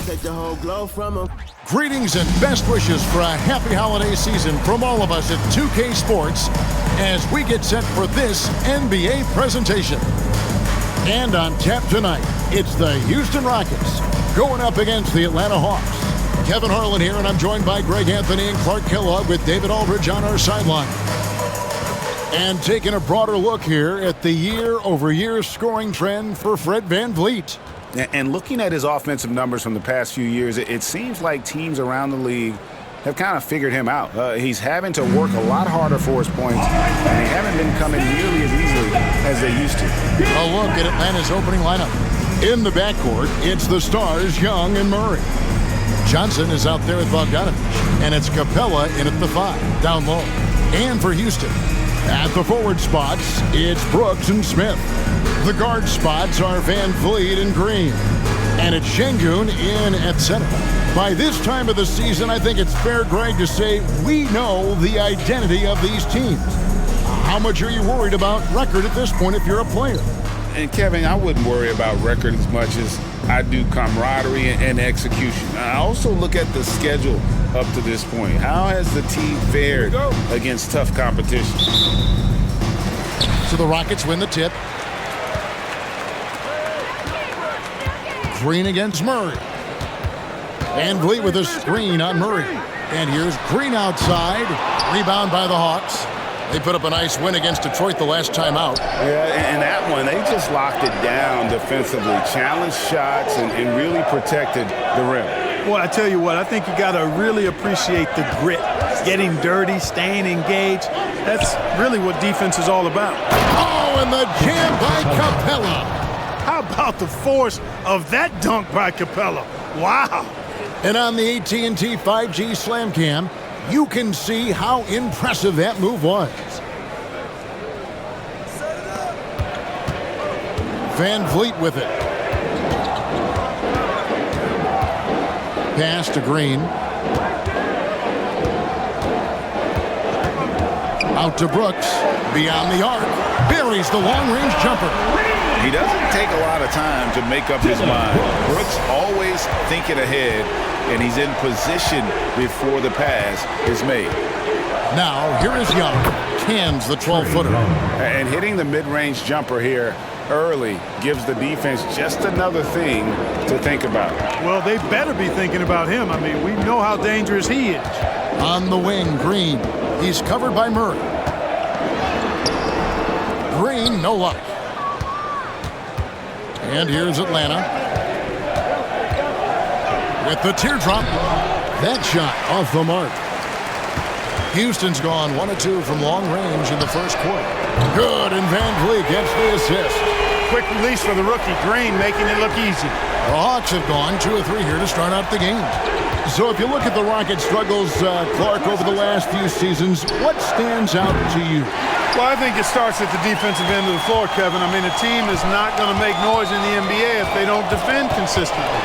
take the whole globe from them. Greetings and best wishes for a happy holiday season from all of us at 2K Sports as we get set for this NBA presentation. And on tap tonight, it's the Houston Rockets going up against the Atlanta Hawks. Kevin Harlan here, and I'm joined by Greg Anthony and Clark Kellogg with David Aldridge on our sideline. And taking a broader look here at the year-over-year scoring trend for Fred VanVleet. And looking at his offensive numbers from the past few years, it seems like teams around the league have kind of figured him out. He's having to work a lot harder for his points, and they haven't been coming nearly as easily as they used to. A look at Atlanta's opening lineup. In the backcourt, it's the stars Young and Murray. Johnson is out there with Bogdanovich, and it's Capella in at the 5, down low. And for Houston, at the forward spots, it's Brooks and Smith. The guard spots are VanVleet and Green. And it's Şengün in at center. By this time of the season, I think it's fair, Greg, to say we know the identity of these teams. How much are you worried about record at this point if you're a player? And, Kevin, I wouldn't worry about record as much as I do camaraderie and execution. I also look at the schedule up to this point. How has the team fared against tough competition? So the Rockets win the tip. Green against Murray. VanVleet with a screen on Murray. And here's Green outside. Rebound by the Hawks. They put up a nice win against Detroit the last time out. Yeah, and that one, they just locked it down defensively. Challenged shots and really protected the rim. Well, I tell you what, I think you got to really appreciate the grit. Getting dirty, staying engaged. That's really what defense is all about. Oh, and the jam by Capella. How about the force of that dunk by Capella? Wow. And on the AT&T 5G Slam Cam, you can see how impressive that move was. VanVleet with it. Pass to Green. Out to Brooks. Beyond the arc. Buries the long-range jumper. He doesn't take a lot of time to make up his mind. Brooks always thinking ahead, and he's in position before the pass is made. Now, here is Young. Cans the 12-footer. And hitting the mid-range jumper here early gives the defense just another thing to think about. Well, they better be thinking about him. I mean, we know how dangerous he is. On the wing, Green. He's covered by Murray. Green, no luck. And here's Atlanta. With the teardrop. That shot off the mark. Houston's gone 1 of 2 from long range in the first quarter. Good, and VanVleet gets the assist. Quick release for the rookie, Green, making it look easy. The Hawks have gone 2 of 3 here to start out the game. So if you look at the Rockets' struggles, Clark, over the last few seasons, what stands out to you? Well, I think it starts at the defensive end of the floor, Kevin. I mean, a team is not going to make noise in the NBA if they don't defend consistently.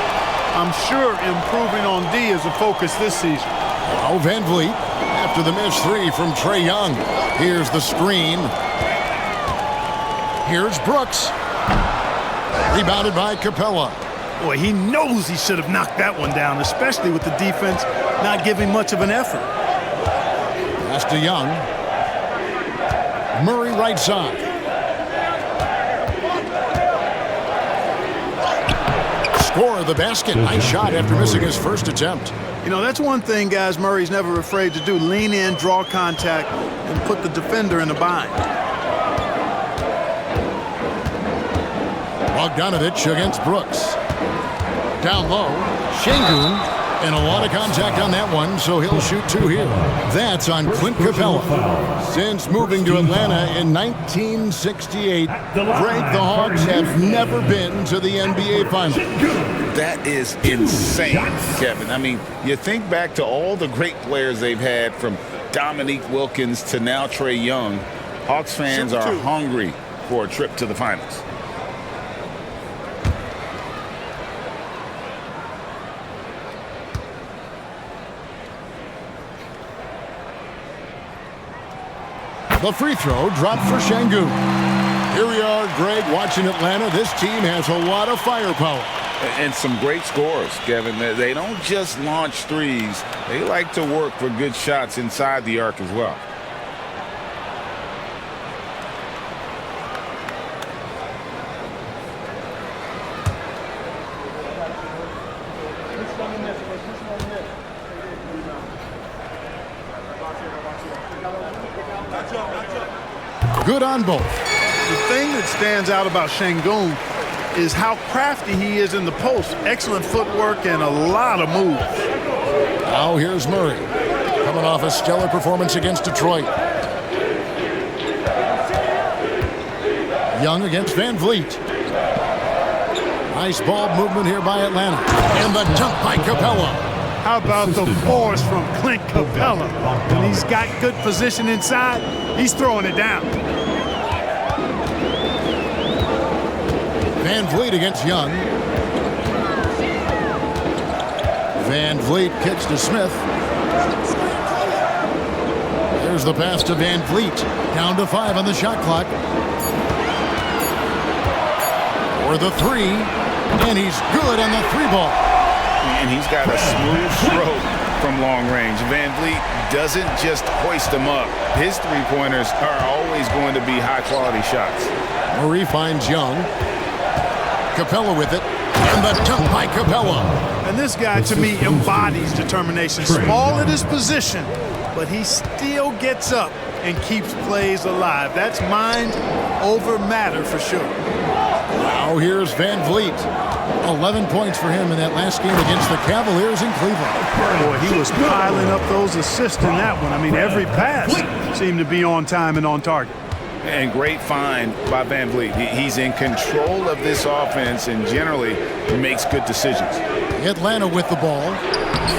I'm sure improving on D is a focus this season. Oh, VanVleet, after the missed 3 from Trae Young. Here's the screen. Here's Brooks. Rebounded by Capella. Boy, he knows he should have knocked that one down, especially with the defense not giving much of an effort. Pass to Young. Murray right side. Score of the basket. Nice shot after missing his first attempt. You know, that's one thing, guys, Murray's never afraid to do. Lean in, draw contact, and put the defender in a bind. Bogdanovich against Brooks. Down low. Şengün. And a lot of contact on that one, so he'll shoot 2 here. That's on Clint Capella. Since moving to Atlanta in 1968, Greg, the Hawks have never been to the NBA Finals. That is insane, Kevin. I mean, you think back to all the great players they've had, from Dominique Wilkins to now Trae Young. Hawks fans are hungry for a trip to the finals. The free throw dropped for Şengün. Here we are, Greg, watching Atlanta. This team has a lot of firepower. And some great scores, Kevin. They don't just launch threes. They like to work for good shots inside the arc as well. Good on both. The thing that stands out about Şengün is how crafty he is in the post. Excellent footwork and a lot of moves. Now here's Murray, coming off a stellar performance against Detroit. Young against Van Vliet. Nice ball movement here by Atlanta. And the dunk by Capella. How about the force from Clint Capella? When he's got good position inside, he's throwing it down. Van Vliet against Young. Van Vliet kicks to Smith. There's the pass to Van Vliet. Down to 5 on the shot clock. For the 3. And he's good on the 3 ball. And he's got a smooth stroke from long range. Van Vliet doesn't just hoist them up. His three-pointers are always going to be high-quality shots. Murray finds Young. Capella with it. And the dunk by Capella. And this guy, to me, embodies determination. Small at his position, but he still gets up and keeps plays alive. That's mind over matter for sure. Now here's Van Vliet. 11 points for him in that last game against the Cavaliers in Cleveland. Boy, he was piling up those assists in that one. I mean, every pass seemed to be on time and on target. And great find by Van Vliet. He's in control of this offense and generally makes good decisions. Atlanta with the ball,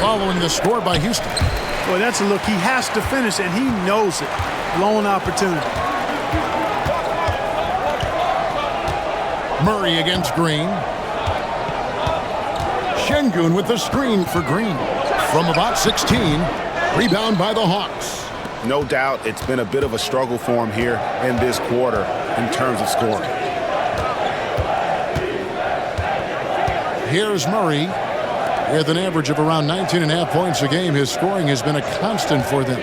following the score by Houston. Boy, that's a look. He has to finish, and he knows it. Blown opportunity. Murray against Green. Şengün with the screen for Green. From about 16, rebound by the Hawks. No doubt it's been a bit of a struggle for him here in this quarter in terms of scoring. Here's Murray. With an average of around 19.5 points a game, his scoring has been a constant for them.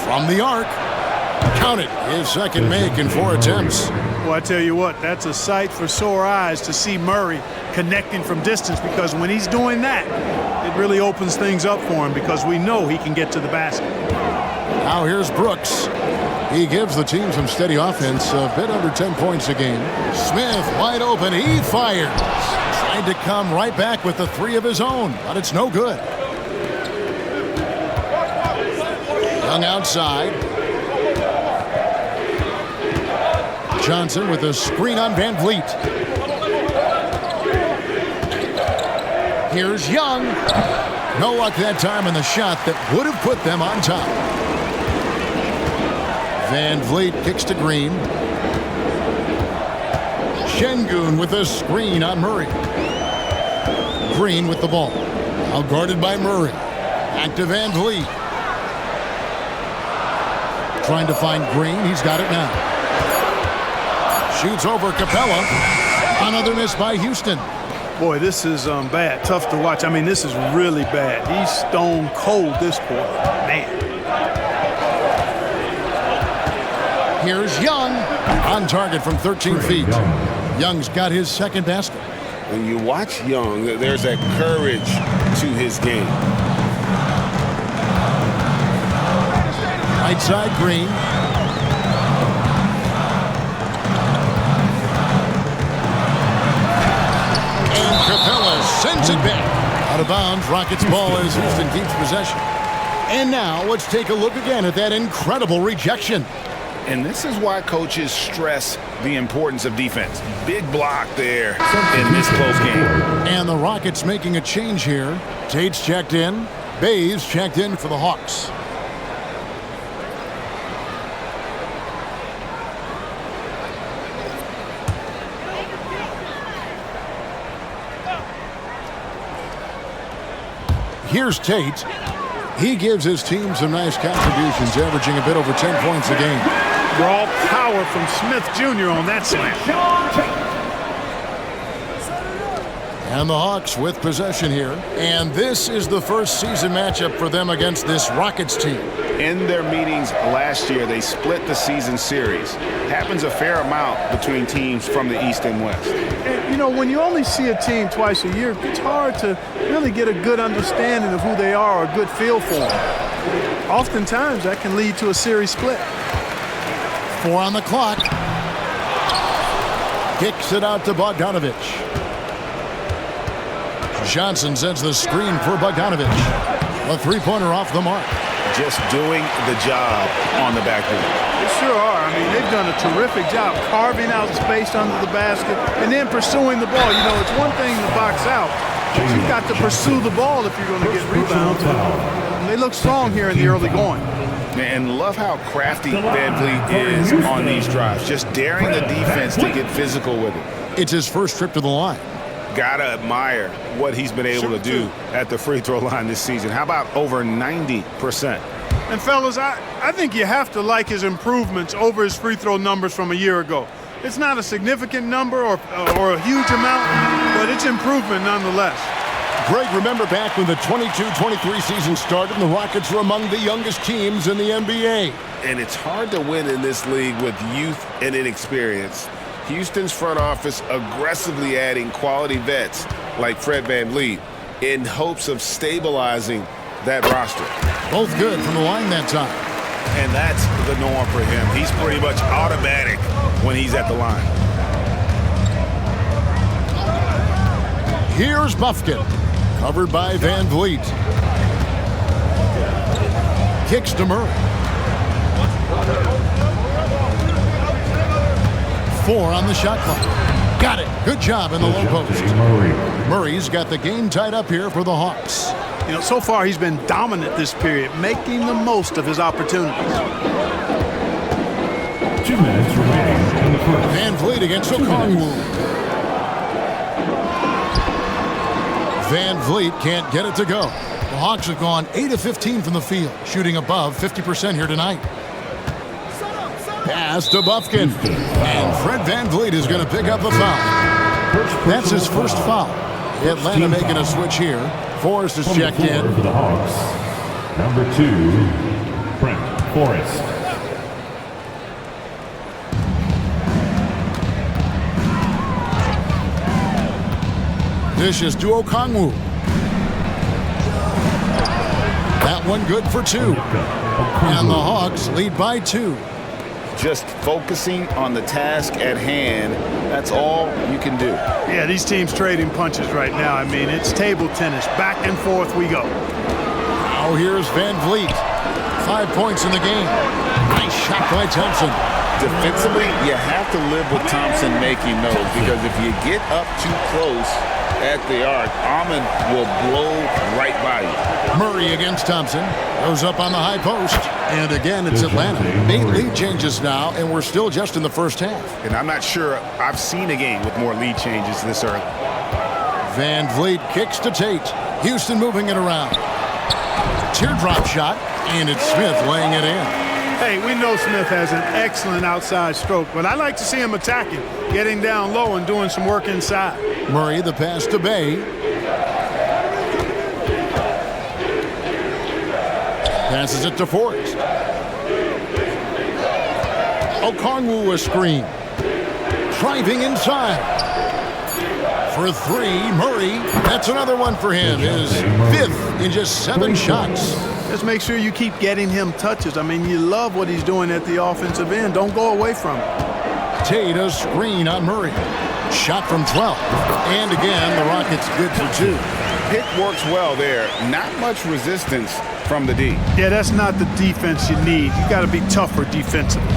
From the arc, count it, his second make in 4 attempts. Well, I tell you what, that's a sight for sore eyes to see Murray connecting from distance, because when he's doing that, it really opens things up for him, because we know he can get to the basket. Now here's Brooks. He gives the team some steady offense, a bit under 10 points a game. Smith wide open, he fires. Tried to come right back with the 3 of his own, but it's no good. Young outside. Johnson with a screen on Van Vliet. Here's Young. No luck that time in the shot that would have put them on top. Van Vliet kicks to Green. Şengün with a screen on Murray. Green with the ball. Now guarded by Murray. Back to Van Vliet. Trying to find Green. He's got it now. Shoots over Capella. Another miss by Houston. Boy, this is bad. Tough to watch. I mean, this is really bad. He's stone cold this quarter. Man. Here's Young. On target from 13 feet. Young's got his second basket. When you watch Young, there's a courage to his game. Right side, Green. And Capella sends it back. Out of bounds, Rockets ball as Houston keeps possession. And now let's take a look again at that incredible rejection. And this is why coaches stress the importance of defense. Big block there in this close game. And the Rockets making a change here. Tate's checked in. Bays checked in for the Hawks. Here's Tate. He gives his team some nice contributions, averaging a bit over 10 points a game. Raw power from Smith Jr. on that slam. And the Hawks with possession here. And this is the first season matchup for them against this Rockets team. In their meetings last year, they split the season series. Happens a fair amount between teams from the East and West. And, you know, when you only see a team twice a year, it's hard to really get a good understanding of who they are or a good feel for them. Oftentimes, that can lead to a series split. 4 on the clock. Kicks it out to Bogdanovich. Johnson sends the screen for Bogdanovich. A three-pointer off the mark. Just doing the job on the backboard. They sure are. I mean, they've done a terrific job carving out space under the basket and then pursuing the ball. You know, it's one thing to box out, but you've got to pursue the ball if you're going to get rebounds. And they look strong here in the early going. And love how crafty VanVleet is on these drives. Just daring the defense to get physical with it. It's his first trip to the line. Gotta admire what he's been able to do at the free throw line this season. How about over 90%? And fellas, I think you have to like his improvements over his free throw numbers from a year ago. It's not a significant number or a huge amount, but it's improvement nonetheless. Greg, remember back when the 22-23 season started and the Rockets were among the youngest teams in the NBA. And it's hard to win in this league with youth and inexperience. Houston's front office aggressively adding quality vets like Fred VanVleet in hopes of stabilizing that roster. Both good from the line that time. And that's the norm for him. He's pretty much automatic when he's at the line. Here's Buffkin, covered by VanVleet. Kicks to Murray. 4 on the shot clock. Got it. Good job in the low post. Murray's got the game tied up here for the Hawks. You know, so far he's been dominant this period, making the most of his opportunities. 2 minutes remaining in the first. VanVleet against Okongwu. VanVleet can't get it to go. The Hawks have gone 8 of 15 from the field, shooting above 50% here tonight. Pass to Buffkin. And Fred VanVleet is going to pick up the foul. That's his first foul. Atlanta making a switch here. Forrest is checked in. For the Hawks, number 2, Brent Forrest. Dish is to Okongwu. That one good for 2. And the Hawks lead by 2. Just focusing on the task at hand, that's all you can do. Yeah, these teams trading punches right now. I mean, it's table tennis. Back and forth we go. Now here's VanVleet. 5 points in the game. Nice shot by Thompson. Defensively, you have to live with Thompson making those, because if you get up too close at the arc, Ahmed will blow right by you. Murray against Thompson. Goes up on the high post. And again, it's Atlanta. 8 lead changes now, and we're still just in the first half. And I'm not sure I've seen a game with more lead changes this early. VanVleet kicks to Tate. Houston moving it around. Teardrop shot, and it's Smith laying it in. Hey, we know Smith has an excellent outside stroke, but I like to see him attacking, getting down low and doing some work inside. Murray, the pass to Bay. Passes it to Forrest. Okongwu a screen. Driving inside. For 3, Murray. That's another one for him. His 5th in just 7 shots. Just make sure you keep getting him touches. I mean, you love what he's doing at the offensive end. Don't go away from it. Tate a screen on Murray. Shot from 12. And again, the Rockets good for 2. Pick works well there. Not much resistance from the D. Yeah, that's not the defense you need. You got to be tougher defensively.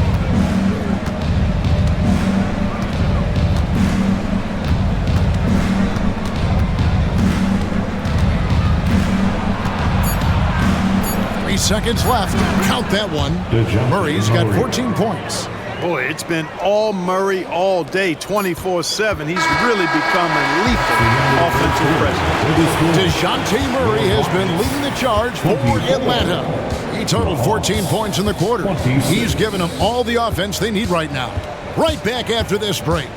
Seconds left. Count that one. Murray's got 14 points. Boy, it's been all Murray all day, 24/7. He's really become a lethal offensive presence. DeJounte Murray has been leading the charge for Atlanta. He totaled 14 points in the quarter. He's given them all the offense they need right now. Right back after this break.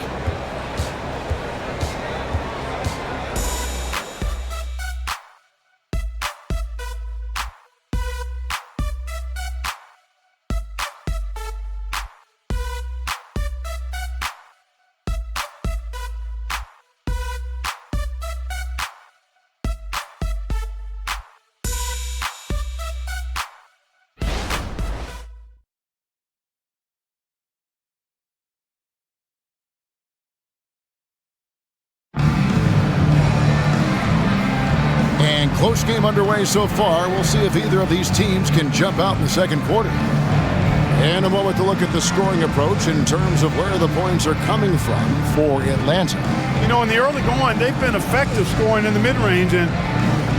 Close game underway so far. We'll see if either of these teams can jump out in the second quarter. And a moment to look at the scoring approach in terms of where the points are coming from for Atlanta. You know, in the early going, they've been effective scoring in the mid-range, and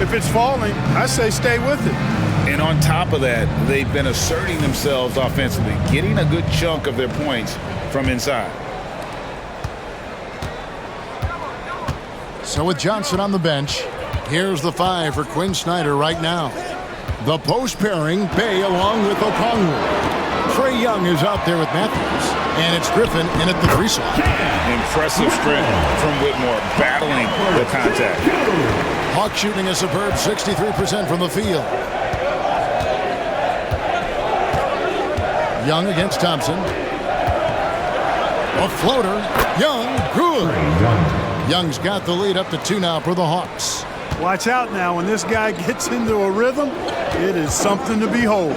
if it's falling, I say stay with it. And on top of that, they've been asserting themselves offensively, getting a good chunk of their points from inside. So with Johnson on the bench, here's the 5 for Quinn Snyder right now. The post pairing, Bay along with Okongwu. Trae Young is out there with Matthews, and it's Griffin in at the 3 slot. Impressive strength from Whitmore, battling the contact. Hawks shooting a superb 63% from the field. Young against Thompson. A floater. Young, good. Young's got the lead up to 2 now for the Hawks. Watch out now. When this guy gets into a rhythm, it is something to behold.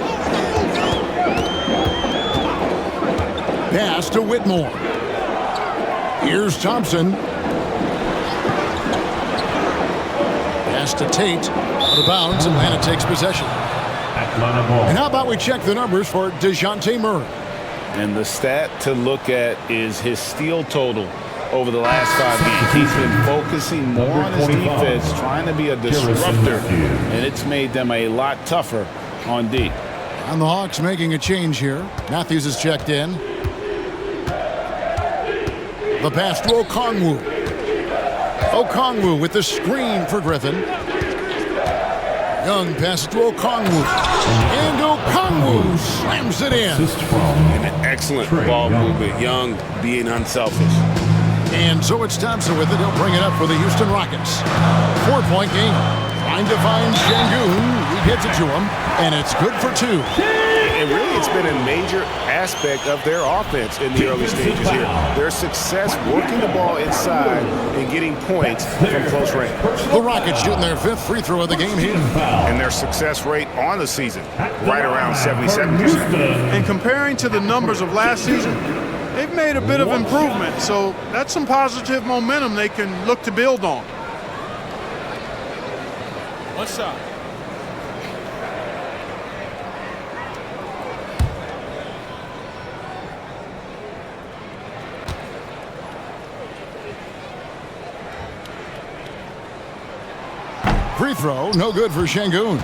Pass to Whitmore. Here's Thompson. Pass to Tate. Out of bounds. Atlanta takes possession. Atlanta ball. And how about we check the numbers for DeJounte Murray? And the stat to look at is his steal total over the last 5 games. He's been focusing more on his defense, trying to be a disruptor, and it's made them a lot tougher on D. And the Hawks making a change here. Matthews is checked in. The pass to Okongwu. Okongwu with the screen for Griffin. Young pass to Okongwu. And Okongwu slams it in. And an excellent ball movement. Young being unselfish. And so it's Thompson with it. He'll bring it up for the Houston Rockets. 4-point game. Trying to find Şengün. He gets it to him, and it's good for 2. And really, it's been a major aspect of their offense in the early stages here. Their success working the ball inside and getting points from close range. The Rockets shooting their 5th free throw of the game here. And their success rate on the season, right around 77%. And comparing to the numbers of last season, they've made a bit of improvement. So that's some positive momentum they can look to build on. What's up? Free throw, no good for Şengün.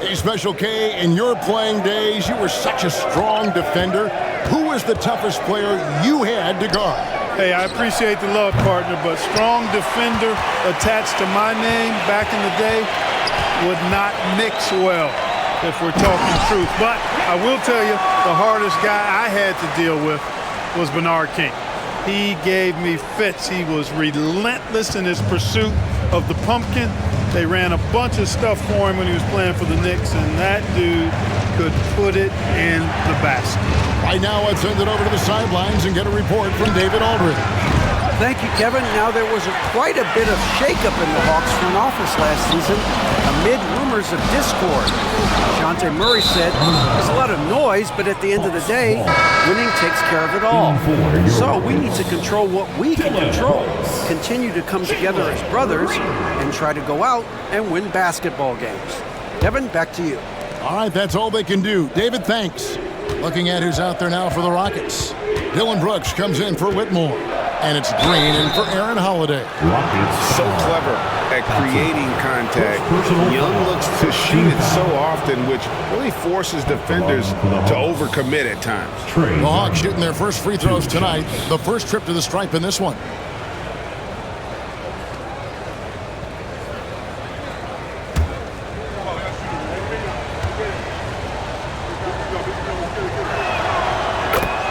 Hey, Special K, in your playing days, you were such a strong defender. Who was the toughest player you had to guard? Hey, I appreciate the love, partner, but strong defender attached to my name back in the day would not mix well if we're talking truth. But I will tell you, the hardest guy I had to deal with was Bernard King. He gave me fits. He was relentless in his pursuit of the pumpkin. They ran a bunch of stuff for him when he was playing for the Knicks, and that dude could put it in the basket. Right now, let's send it over to the sidelines and get a report from David Aldridge. Thank you, Kevin. Now, there was quite a bit of shakeup in the Hawks front office last season amid rumors of discord. DeJounte Murray said there's a lot of noise, but at the end of the day, winning takes care of it all. So we need to control what we can control, continue to come together as brothers, and try to go out and win basketball games. Kevin, back to you. All right, that's all they can do. David, thanks. Looking at who's out there now for the Rockets. Dylan Brooks comes in for Whitmore. And it's Green in for Aaron Holiday. Rockets. So clever at creating contact. Young looks to shoot it so often, which really forces defenders to overcommit at times. The Hawks shooting their first free throws tonight. The first trip to the stripe in this one.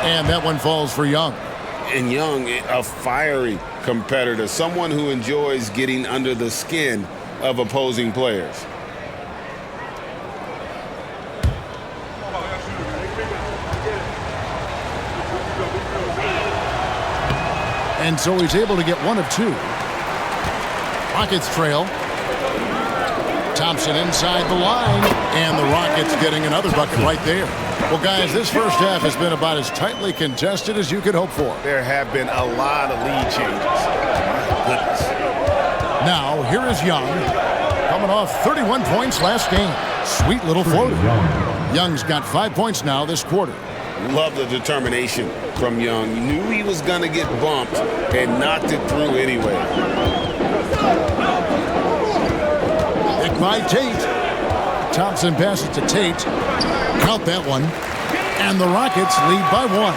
And that one falls for Young. And Young, a fiery competitor, someone who enjoys getting under the skin of opposing players. And so he's able to get 1 of 2. Rockets trail. Thompson inside the line, and the Rockets getting another bucket right there. Well, guys, this first half has been about as tightly contested as you could hope for. There have been a lot of lead changes. My goodness. Now, here is Young. coming off 31 points last game. Sweet little floater. Young's got 5 points now this quarter. Love the determination from Young. You knew he was going to get bumped and knocked it through anyway. Picked by Tate. Thompson passes to Tate. Count that one. And the Rockets lead by 1.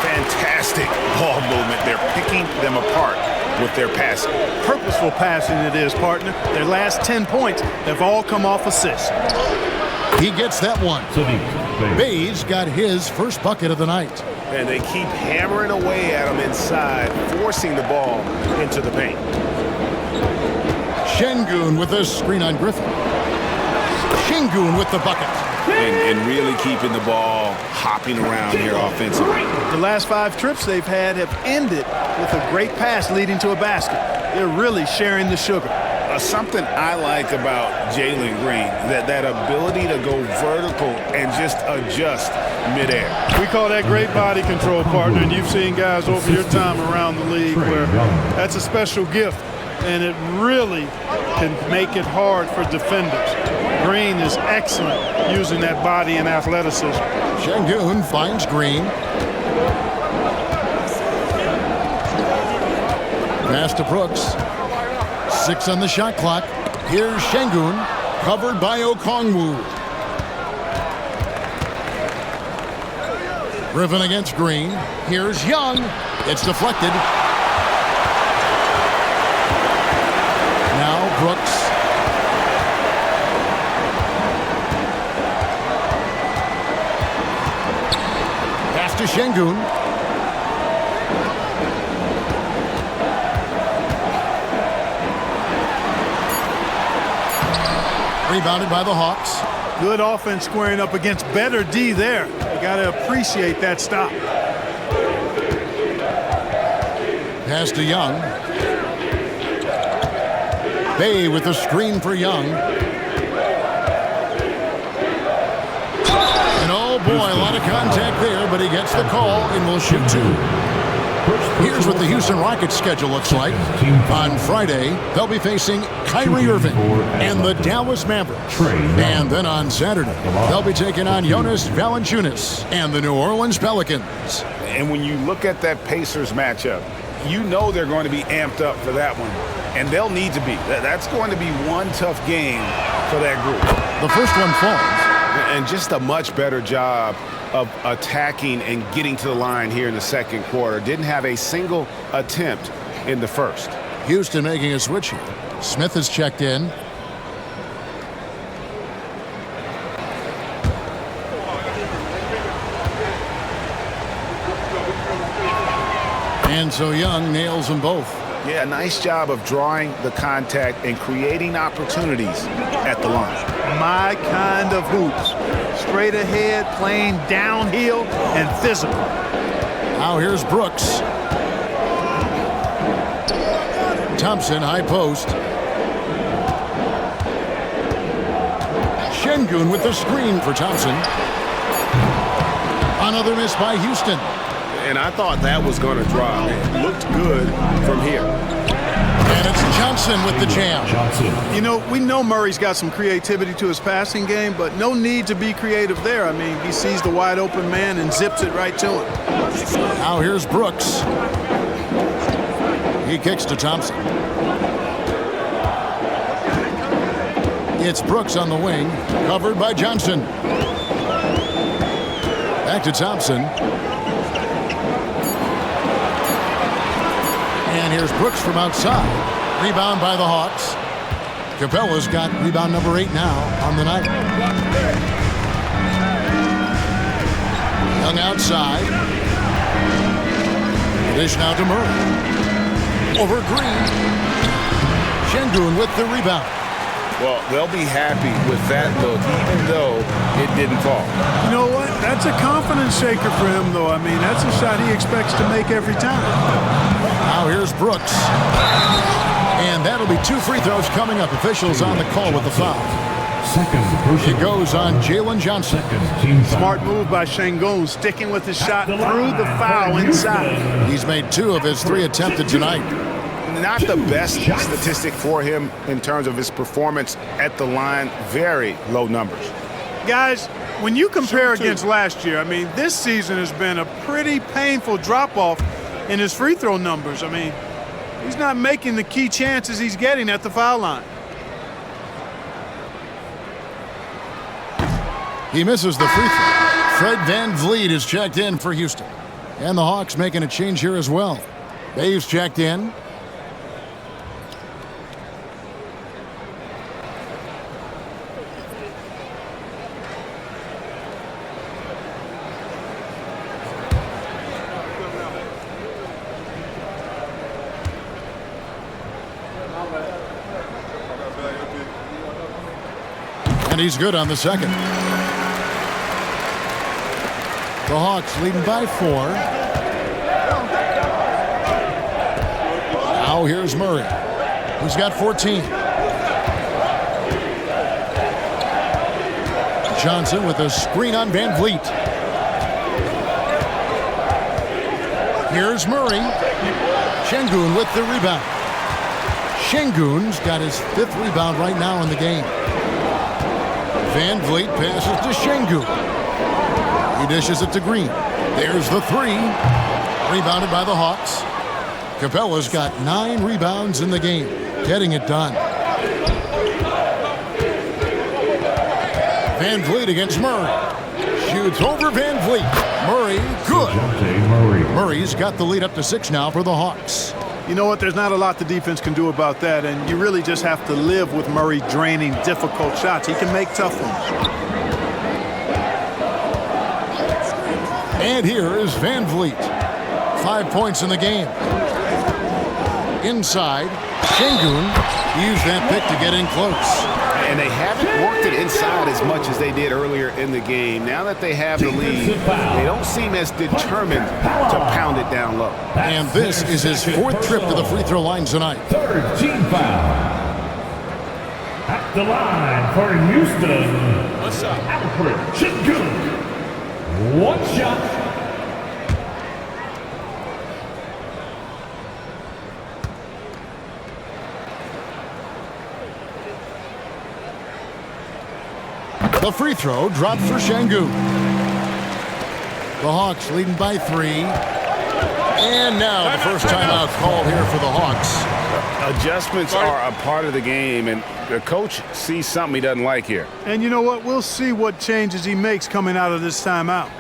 Fantastic ball movement. They're picking them apart with their passing. Purposeful passing it is, partner. Their last 10 points have all come off assists. He gets that one. Bayes got his first bucket of the night. And they keep hammering away at him inside, forcing the ball into the paint. Şengün with a screen on Griffin. Şengün with the bucket. And really keeping the ball hopping around here offensively. The last 5 trips they've had have ended with a great pass leading to a basket. They're really sharing the sugar. Something I like about Jalen Green, that ability to go vertical and just adjust midair. We call that great body control, partner, and you've seen guys over your time around the league where that's a special gift, and it really can make it hard for defenders. Green is excellent using that body and athleticism. Şengün finds Green. Pass to Brooks. 6 on the shot clock. Here's Şengün, covered by Okongwu. Griffin against Green. Here's Young. It's deflected. Now Brooks. Pass to Şengün. Rebounded by the Hawks. Good offense squaring up against better D there. You got to appreciate that stop. Pass to Young. Bay with a screen for Young. And oh boy, a lot of contact there, but he gets the call and will shoot 2. Here's what the Houston Rockets schedule looks like. On Friday, they'll be facing Kyrie Irving and the Dallas Mavericks. And then on Saturday, they'll be taking on Jonas Valanciunas and the New Orleans Pelicans. And when you look at that Pacers matchup, you know they're going to be amped up for that one. And they'll need to be. That's going to be one tough game for that group. The first one falls. And just a much better job of attacking and getting to the line here in the second quarter. Didn't have a single attempt in the first. Houston making a switch here. Smith has checked in. And so Young nails them both. Yeah, nice job of drawing the contact and creating opportunities at the line. My kind of hoops. Straight ahead, playing downhill and physical. Now here's Brooks. Thompson, high post. Şengün with the screen for Thompson. Another miss by Houston. And I thought that was going to drop. It looked good from here. And it's Johnson with the jam. You know, we know Murray's got some creativity to his passing game, but no need to be creative there. I mean, he sees the wide open man and zips it right to him. Now here's Brooks. He kicks to Thompson. It's Brooks on the wing, covered by Johnson. Back to Thompson. And here's Brooks from outside. Rebound by the Hawks. Capella's got rebound number 8 now on the night. Young outside. Dish now to Murray. Over Green. Şengün with the rebound. Well, they'll be happy with that look, even though it didn't fall. You know what? That's a confidence shaker for him, though. I mean, that's a shot he expects to make every time. Now here's Brooks. And that'll be 2 free throws coming up. Officials on the call with the foul. It goes on Jalen Johnson. Smart move by Şengün, sticking with his shot through the foul inside. He's made 2 of his 3 attempted tonight. not the best statistic for him in terms of his performance at the line. Very low numbers. Guys, when you compare against last year, I mean, this season has been a pretty painful drop-off in his free throw numbers. I mean, he's not making the key chances he's getting at the foul line. He misses the free throw. Fred VanVleet is checked in for Houston. And the Hawks making a change here as well. Dave's checked in. And he's good on the second. The Hawks leading by 4. Now here's Murray. He's got 14. Johnson with a screen on VanVleet. Here's Murray. Şengün with the rebound. Şengün's got his 5th rebound right now in the game. VanVleet passes to Şengün. He dishes it to Green. There's the 3. Rebounded by the Hawks. Capella's got 9 rebounds in the game, getting it done. VanVleet against Murray. Shoots over VanVleet. Murray, good. Murray's got the lead up to 6 now for the Hawks. You know what? There's not a lot the defense can do about that, and you really just have to live with Murray draining difficult shots. He can make tough ones. And here is VanVleet. 5 points in the game. Inside, Şengün used that pick to get in close. And they haven't worked it inside as much as they did earlier in the game. Now that they have the lead, they don't seem as determined to pound it down low. And this is his 4th trip to the free throw line tonight. 3rd team foul. At the line for Houston. What's up? Alfred Şengün. 1 shot. The free throw dropped for Şengün. The Hawks leading by 3. And now the first timeout call here for the Hawks. Adjustments are a part of the game, and the coach sees something he doesn't like here. And you know what? We'll see what changes he makes coming out of this timeout.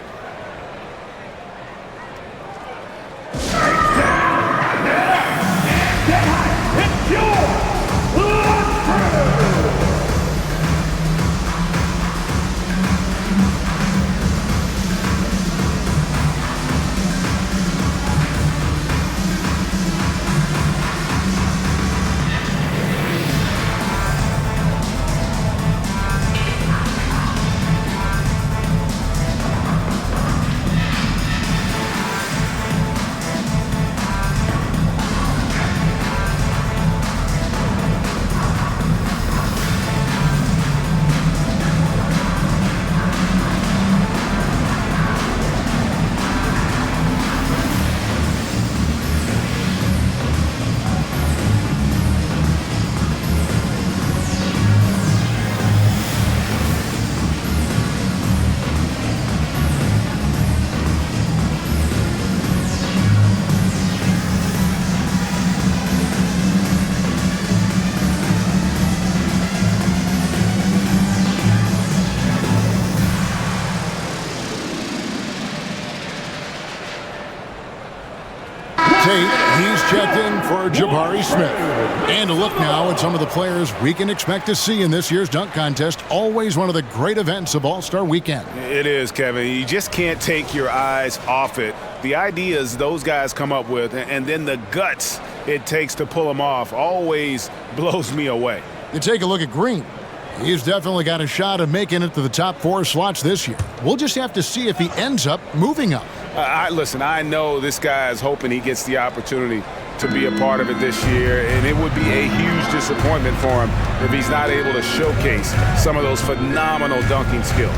He's checked in for Jabari Smith. And a look now at some of the players we can expect to see in this year's dunk contest. Always one of the great events of All-Star Weekend. It is, Kevin. You just can't take your eyes off it. The ideas those guys come up with, and then the guts it takes to pull them off, always blows me away. You take a look at Green. He's definitely got a shot of making it to the top 4 slots this year. We'll just have to see if he ends up moving up. Listen, I know this guy is hoping he gets the opportunity to be a part of it this year, and it would be a huge disappointment for him if he's not able to showcase some of those phenomenal dunking skills.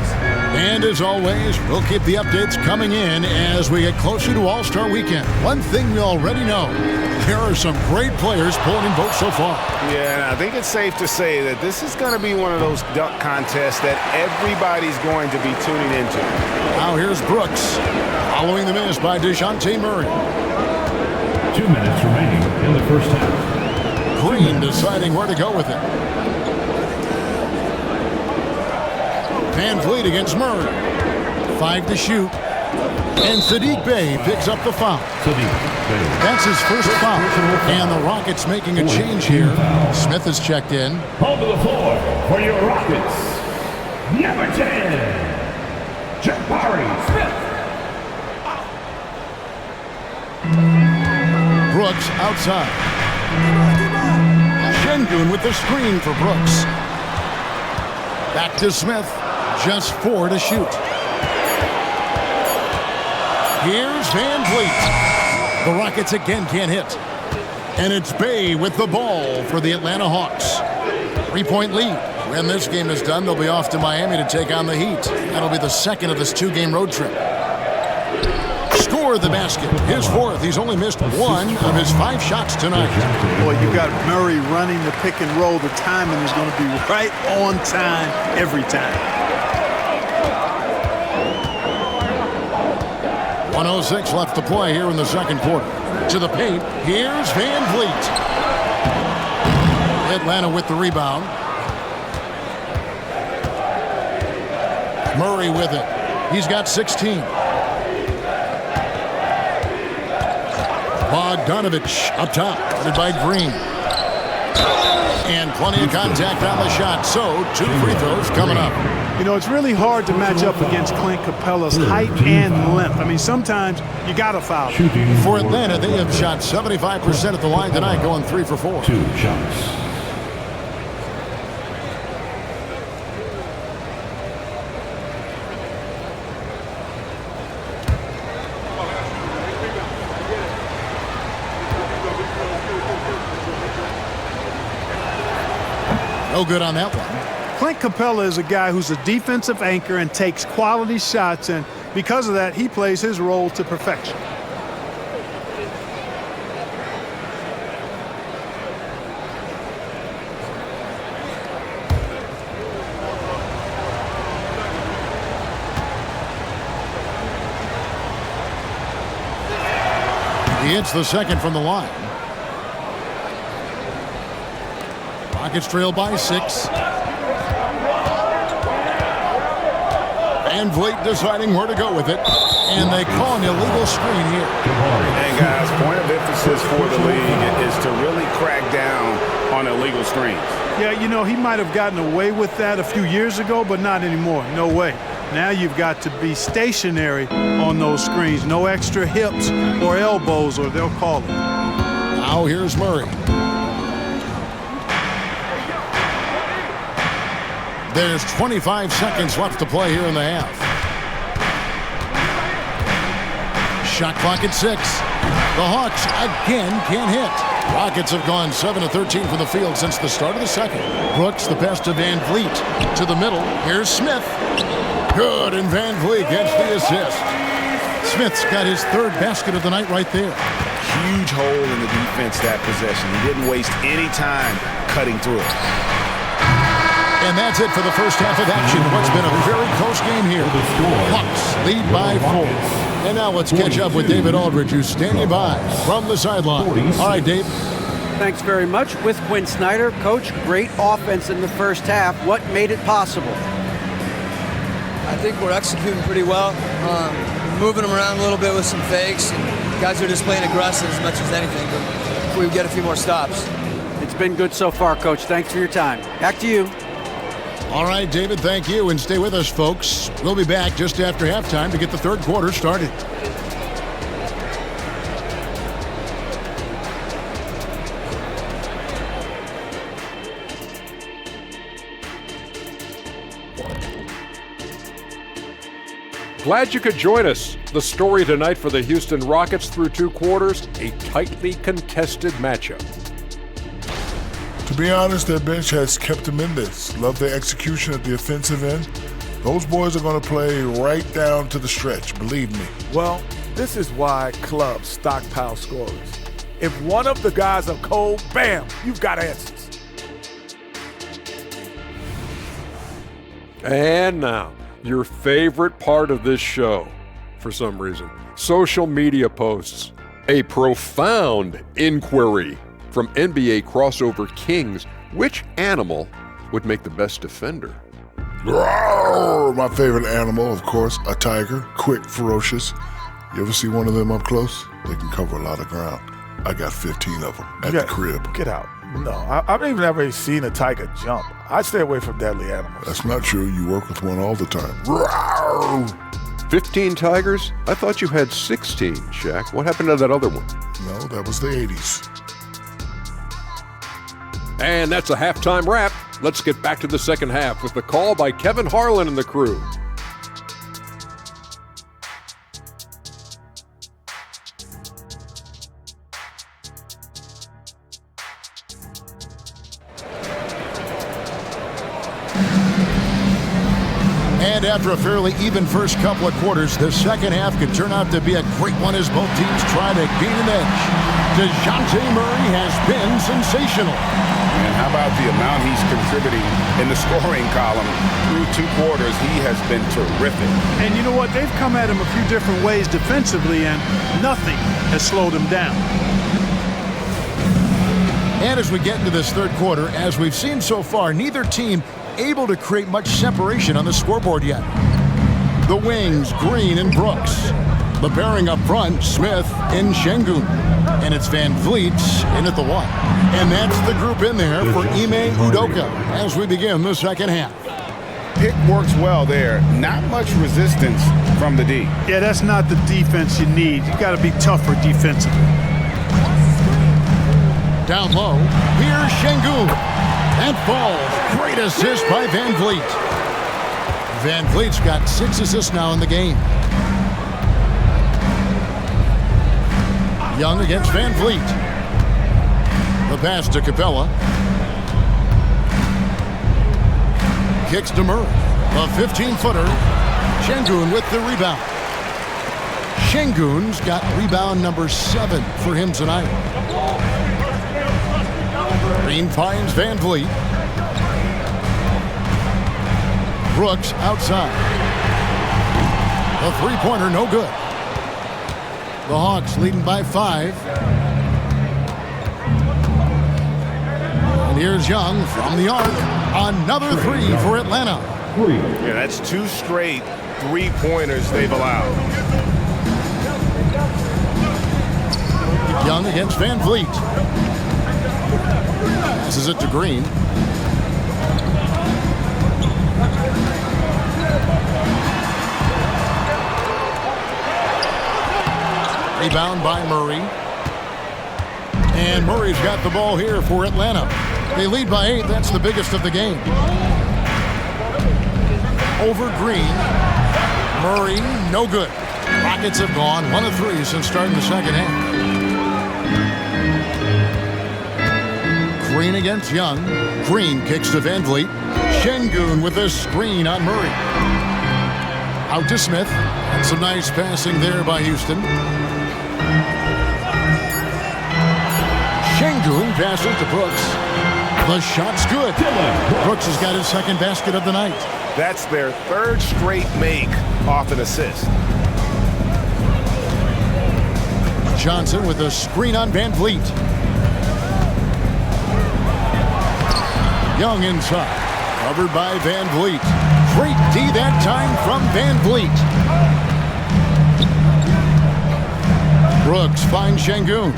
And as always, we'll keep the updates coming in as we get closer to All-Star Weekend. One thing we already know, there are some great players pulling in votes so far. Yeah, and I think it's safe to say that this is going to be one of those dunk contests that everybody's going to be tuning into. Now here's Brooks, following the miss by DeJounte Murray. 2 minutes remaining in the first half. Green deciding where to go with it. Van Vliet against Murray. 5 to shoot. And Saddiq Bey picks up the foul. That's his first foul. And the Rockets making a change here. Smith has checked in. On to the floor for your Rockets. Number 10, Jabari Smith. Brooks outside. Şengün with the screen for Brooks. Back to Smith. Just 4 to shoot. Here's Van Vliet. The Rockets again can't hit. And it's Bey with the ball for the Atlanta Hawks. 3-point lead. When this game is done, they'll be off to Miami to take on the Heat. That'll be the second of this 2-game road trip. Score the basket. His 4th. He's only missed 1 of his 5 shots tonight. Boy, you got Murray running the pick and roll. The timing is going to be right on time every time. 1:06 left to play here in the second quarter. To the paint. Here's Van Vliet. Atlanta with the rebound. Murray with it. He's got 16. Bogdanovich up top, led by Green. And plenty of contact on the shot, so 2 free throws coming up. You know, it's really hard to match up against Clint Capella's height and length. I mean, sometimes you got to foul. For Atlanta, they have shot 75% at the line tonight, going 3 for 4. 2 shots. No good on that one. Clint Capella is a guy who's a defensive anchor and takes quality shots, and because of that, he plays his role to perfection. He hits the second from the line. Rockets trail by 6. Van Vliet deciding where to go with it. And they call an illegal screen here. And guys, point of emphasis for the league is to really crack down on illegal screens. Yeah, you know, he might have gotten away with that a few years ago, but not anymore. No way. Now you've got to be stationary on those screens. No extra hips or elbows, or they'll call it. Now here's Murray. There's 25 seconds left to play here in the half. Shot clock at 6. The Hawks again can't hit. Rockets have gone 7 of 13 from the field since the start of the second. Brooks the pass to Van Vliet. To the middle. Here's Smith. Good, and Van Vliet gets the assist. Smith's got his 3rd basket of the night right there. Huge hole in the defense that possession. He didn't waste any time cutting through it. And that's it for the first half of action. What's been a very close game here. Hawks lead by 4. And now let's catch up with David Aldridge, who's standing by from the sideline. All right, Dave. Thanks very much. With Quinn Snyder, Coach, great offense in the first half. What made it possible? I think we're executing pretty well. Moving them around a little bit with some fakes. And guys are just playing aggressive as much as anything. But if we get a few more stops. It's been good so far, Coach. Thanks for your time. Back to you. All right, David, thank you. And stay with us, folks. We'll be back just after halftime to get the third quarter started. Glad you could join us. The story tonight for the Houston Rockets through 2 quarters, a tightly contested matchup. To be honest, their bench has kept them in this. Love their execution at the offensive end. Those boys are going to play right down to the stretch, believe me. Well, this is why clubs stockpile scorers. If one of the guys are cold, bam, you've got answers. And now, your favorite part of this show, for some reason, social media posts. A profound inquiry from NBA crossover kings. Which animal would make the best defender? Roar! My favorite animal, of course, a tiger. Quick, ferocious. You ever see one of them up close? They can cover a lot of ground. I got 15 of them at the crib. Get out. No, I've even never seen a tiger jump. I stay away from deadly animals. That's not true. You work with one all the time. Roar! 15 tigers? I thought you had 16, Shaq. What happened to that other one? No, that was the 80s. And that's a halftime wrap. Let's get back to the second half with the call by Kevin Harlan and the crew. And after a fairly even first couple of quarters, the second half could turn out to be a great one as both teams try to gain an edge. DeJounte Murray has been sensational. And how about the amount he's contributing in the scoring column through 2 quarters? He has been terrific. And you know what? They've come at him a few different ways defensively, and nothing has slowed him down. And as we get into this third quarter, as we've seen so far, neither team able to create much separation on the scoreboard yet. The wings, Green and Brooks. The pairing up front, Smith and Şengün. And it's Van Vliet in at the 1. And that's the group in there for Ime Udoka as we begin the second half. Pick works well there. Not much resistance from the D. Yeah, that's not the defense you need. You got to be tougher defensively. Down low, here's Şengün. That falls. Great assist by Van Vliet. Van Vliet's got 6 assists now in the game. Young against Van Vliet. The pass to Capella. Kicks to Murray. A 15-footer. Şengün with the rebound. Şengün's got rebound number 7 for him tonight. Green finds Van Vliet. Brooks outside. A three-pointer, no good. The Hawks leading by 5. And here's Young from the arc. Another 3 for Atlanta. Yeah, that's 2 straight 3-pointers they've allowed. Young against Van Vliet. Passes it to Green. Rebound by Murray. And Murray's got the ball here for Atlanta. They lead by 8. That's the biggest of the game. Over Green. Murray, no good. Rockets have gone 1 of 3 since starting the second half. Green against Young. Green kicks to Van Vliet. Şengün with a screen on Murray. Out to Smith. And some nice passing there by Houston. Şengün passes to Brooks. The shot's good. Brooks has got his second basket of the night. That's their 3rd straight make off an assist. Johnson with a screen on Van Vliet. Young inside. Covered by Van Vliet. Great D that time from Van Vliet. Brooks finds Şengün.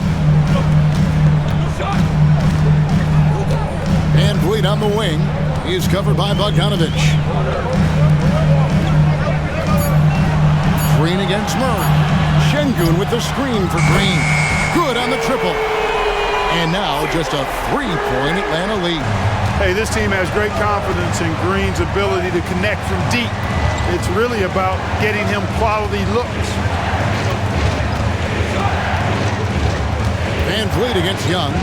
Van Vliet on the wing. He's covered by Bogdanović. Green against Murray. Şengün with the screen for Green. Good on the triple. And now just a 3-point Atlanta lead. Hey, this team has great confidence in Green's ability to connect from deep. It's really about getting him quality looks. Van Vliet against Young.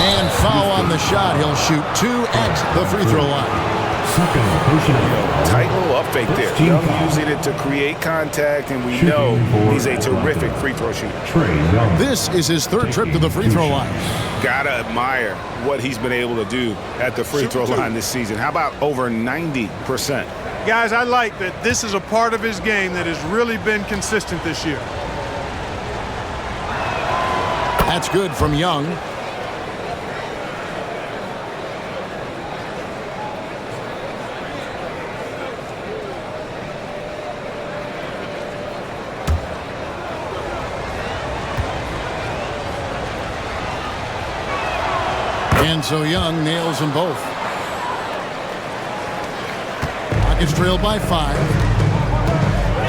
And foul on the shot. He'll shoot 2 at the free throw line. Tight little up fake there. Young using it to create contact, and we know he's a terrific free throw shooter. This is his 3rd trip to the free throw line. Gotta admire what he's been able to do at the free throw line this season. How about over 90%? Guys, I like that this is a part of his game that has really been consistent this year. That's good from Young. And so Young nails them both. Rockets trail by 5.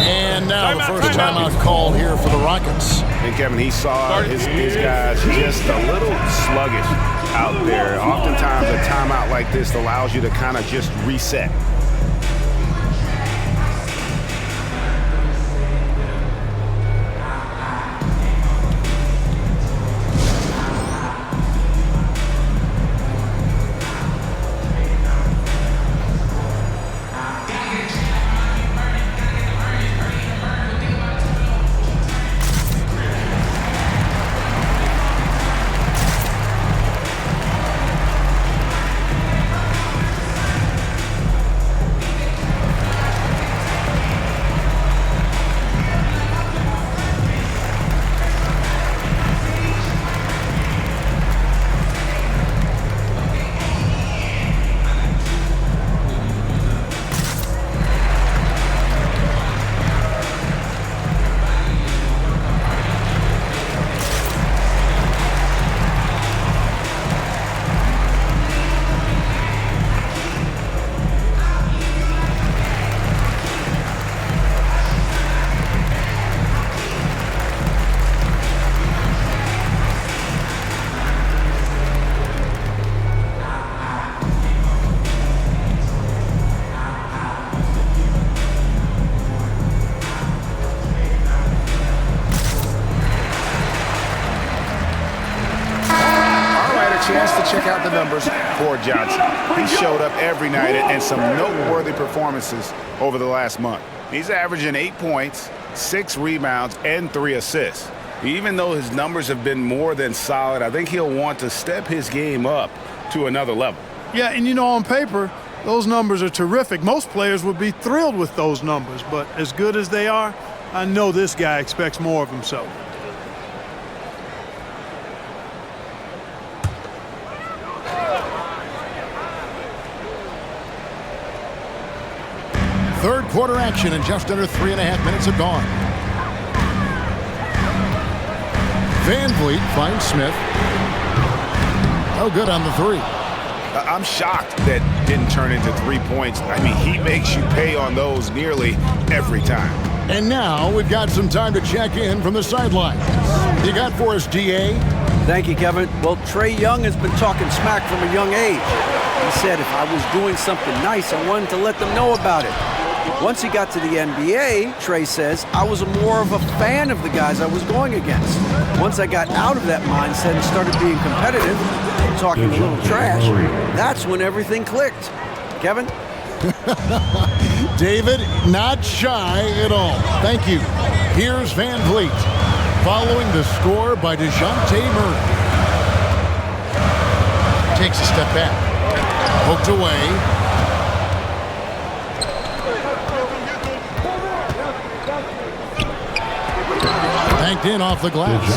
And now the first timeout call here for the Rockets. And Kevin, he saw his guys just a little sluggish out there. Oftentimes a timeout like this allows you to kind of just reset. Chance to check out the numbers for Johnson. He showed up every night and some noteworthy performances over the last month. He's averaging 8 points, 6 rebounds, and 3 assists. Even though his numbers have been more than solid, I think he'll want to step his game up to another level. Yeah, and you know, on paper, those numbers are terrific. Most players would be thrilled with those numbers, but as good as they are, I know this guy expects more of himself. Third quarter action, and just under 3.5 minutes have gone. Van Vliet finds Smith. No good on the 3. I'm shocked that didn't turn into 3 points. I mean, he makes you pay on those nearly every time. And now we've got some time to check in from the sidelines. You got for us, DA? Thank you, Kevin. Well, Trae Young has been talking smack from a young age. He said if I was doing something nice, I wanted to let them know about it. Once he got to the NBA, Trae says, I was more of a fan of the guys I was going against. Once I got out of that mindset and started being competitive, talking a little trash, that's when everything clicked. Kevin? David, not shy at all. Thank you. Here's Van Vliet, following the score by DeJounte Murray. Takes a step back. Poked away. Banked in off the glass.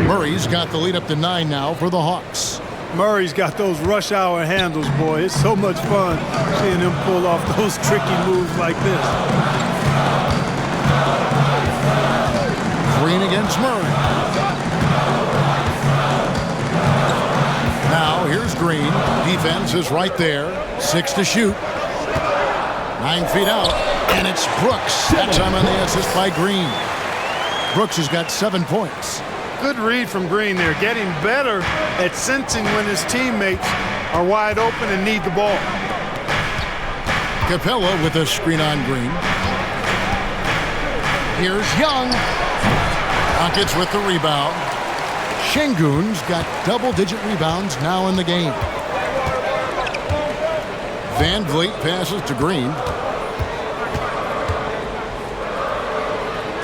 Murray's got the lead up to 9 now for the Hawks. Murray's got those rush hour handles, boy. It's so much fun seeing him pull off those tricky moves like this. Green against Murray. Now here's Green. Defense is right there. 6 to shoot. 9 feet out. And it's Brooks. That time on the assist by Green. Brooks has got 7 points. Good read from Green there, getting better at sensing when his teammates are wide open and need the ball. Capella with a screen on Green. Here's Young. Rockets with the rebound. Şengün's got double-digit rebounds now in the game. Van Vliet passes to Green.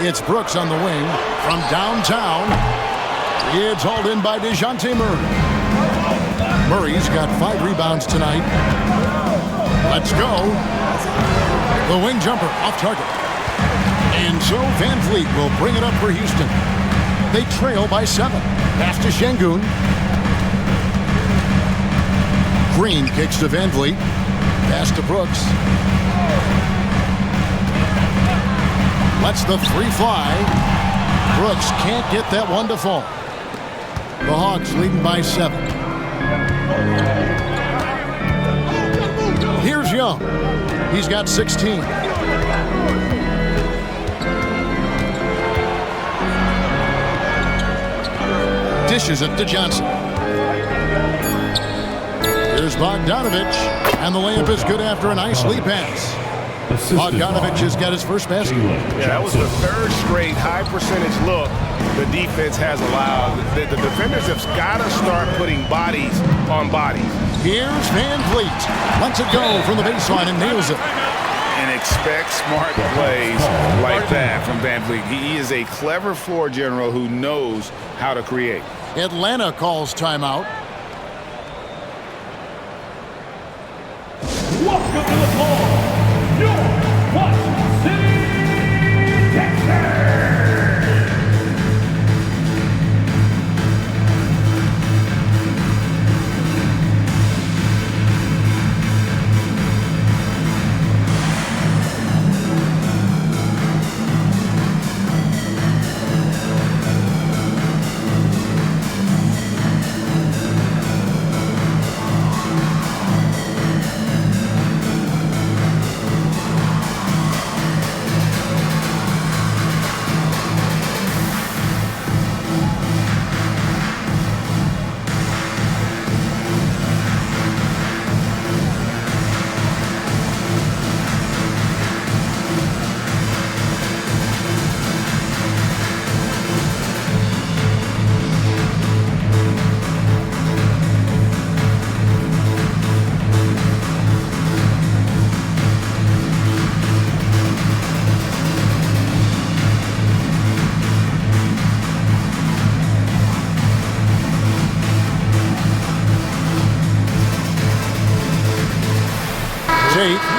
It's Brooks on the wing from downtown. It's hauled in by DeJounte Murray. Murray's got 5 rebounds tonight. Let's go. The wing jumper off target. And so Van Vliet will bring it up for Houston. They trail by 7. Pass to Şengün. Green kicks to Van Vliet. Pass to Brooks. Lets the 3 fly. Brooks can't get that one to fall. The Hawks leading by 7. Here's Young. He's got 16. Dishes it to Johnson. Here's Bogdanovich, and the layup is good after a nice lead pass. Bogdanovich has got his first basket. Yeah, that was the 3rd straight high-percentage look the defense has allowed. The defenders have got to start putting bodies on bodies. Here's Van Vliet. Lets it go from the baseline and nails it. And expect smart plays like that from Van Vliet. He is a clever floor general who knows how to create. Atlanta calls timeout. Welcome to the floor, your Washington City Texans.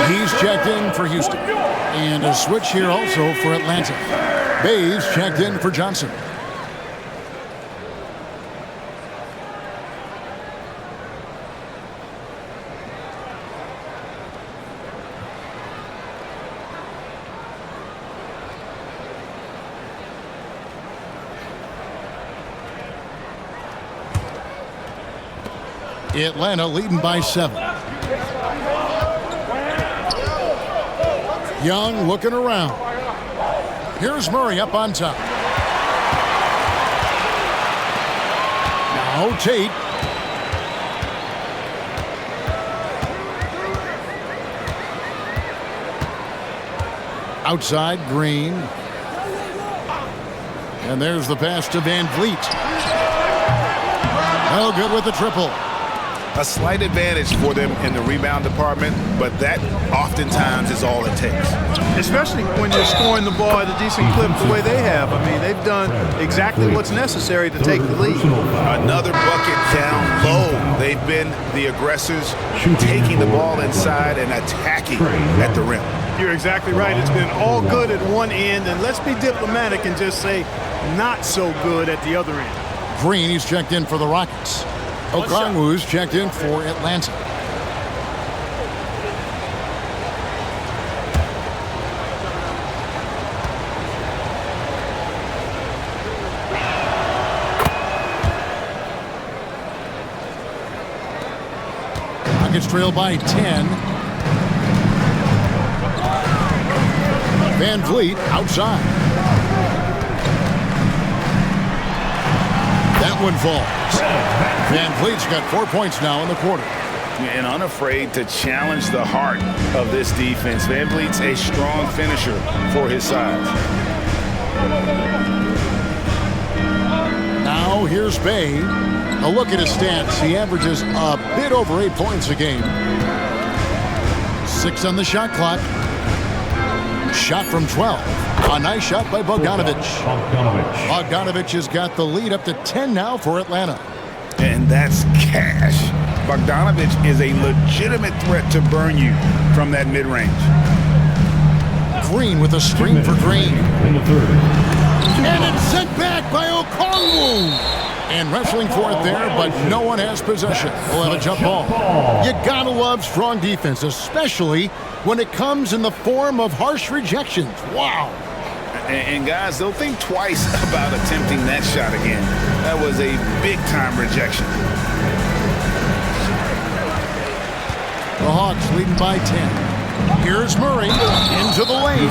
He's checked in for Houston. And a switch here also for Atlanta. Bays checked in for Johnson. Atlanta leading by 7. Young looking around. Here's Murray up on top. Now Tate. Outside Green. And there's the pass to Van Vliet. No good with the triple. A slight advantage for them in the rebound department, but that oftentimes is all it takes. Especially when you're scoring the ball at a decent clip the way they have. I mean, they've done exactly what's necessary to take the lead. Another bucket down low. They've been the aggressors, taking the ball inside and attacking at the rim. You're exactly right. It's been all good at one end, and let's be diplomatic and just say not so good at the other end. Green, he's checked in for the Rockets. Okongwu's checked in for Atlanta. Rockets trail by 10. Van Vliet outside. That one falls. Van Vliet's got 4 points now in the quarter. and unafraid to challenge the heart of this defense. Van Vliet's a strong finisher for his size. Now here's Bay. A look at his stats. He averages a bit over 8 points a game. 6 on the shot clock. Shot from 12. A nice shot by Bogdanovic. Bogdanovic has got the lead up to 10 now for Atlanta. And that's cash. Bogdanovic is a legitimate threat to burn you from that mid-range. Green with a screen for Green. And it's sent back by Okongwu. And wrestling for it there, but no one has possession. We'll have a jump ball. You gotta love strong defense, especially when it comes in the form of harsh rejections. Wow. And guys, they'll think twice about attempting that shot again. That was a big-time rejection. The Hawks leading by 10. Here's Murray into the lane.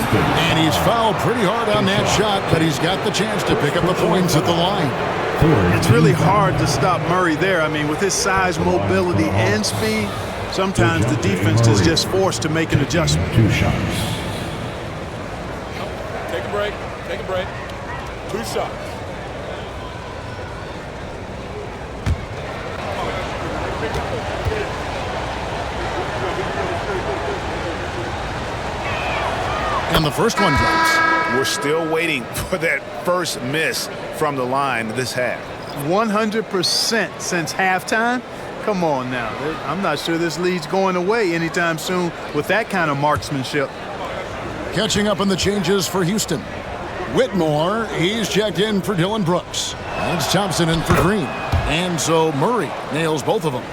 And he's fouled pretty hard on that shot, but he's got the chance to pick up the points at the line. It's really hard to stop Murray there. I mean, with his size, mobility, and speed, sometimes the defense is just forced to make an adjustment. 2 shots. Take a break. Take a break. 2 shots. And the first one drops. We're still waiting for that first miss from the line this half. 100% since halftime? Come on now. I'm not sure this lead's going away anytime soon with that kind of marksmanship. Catching up on the changes for Houston. Whitmore, he's checked in for Dylan Brooks. That's Thompson in for Green. And so Murray nails both of them.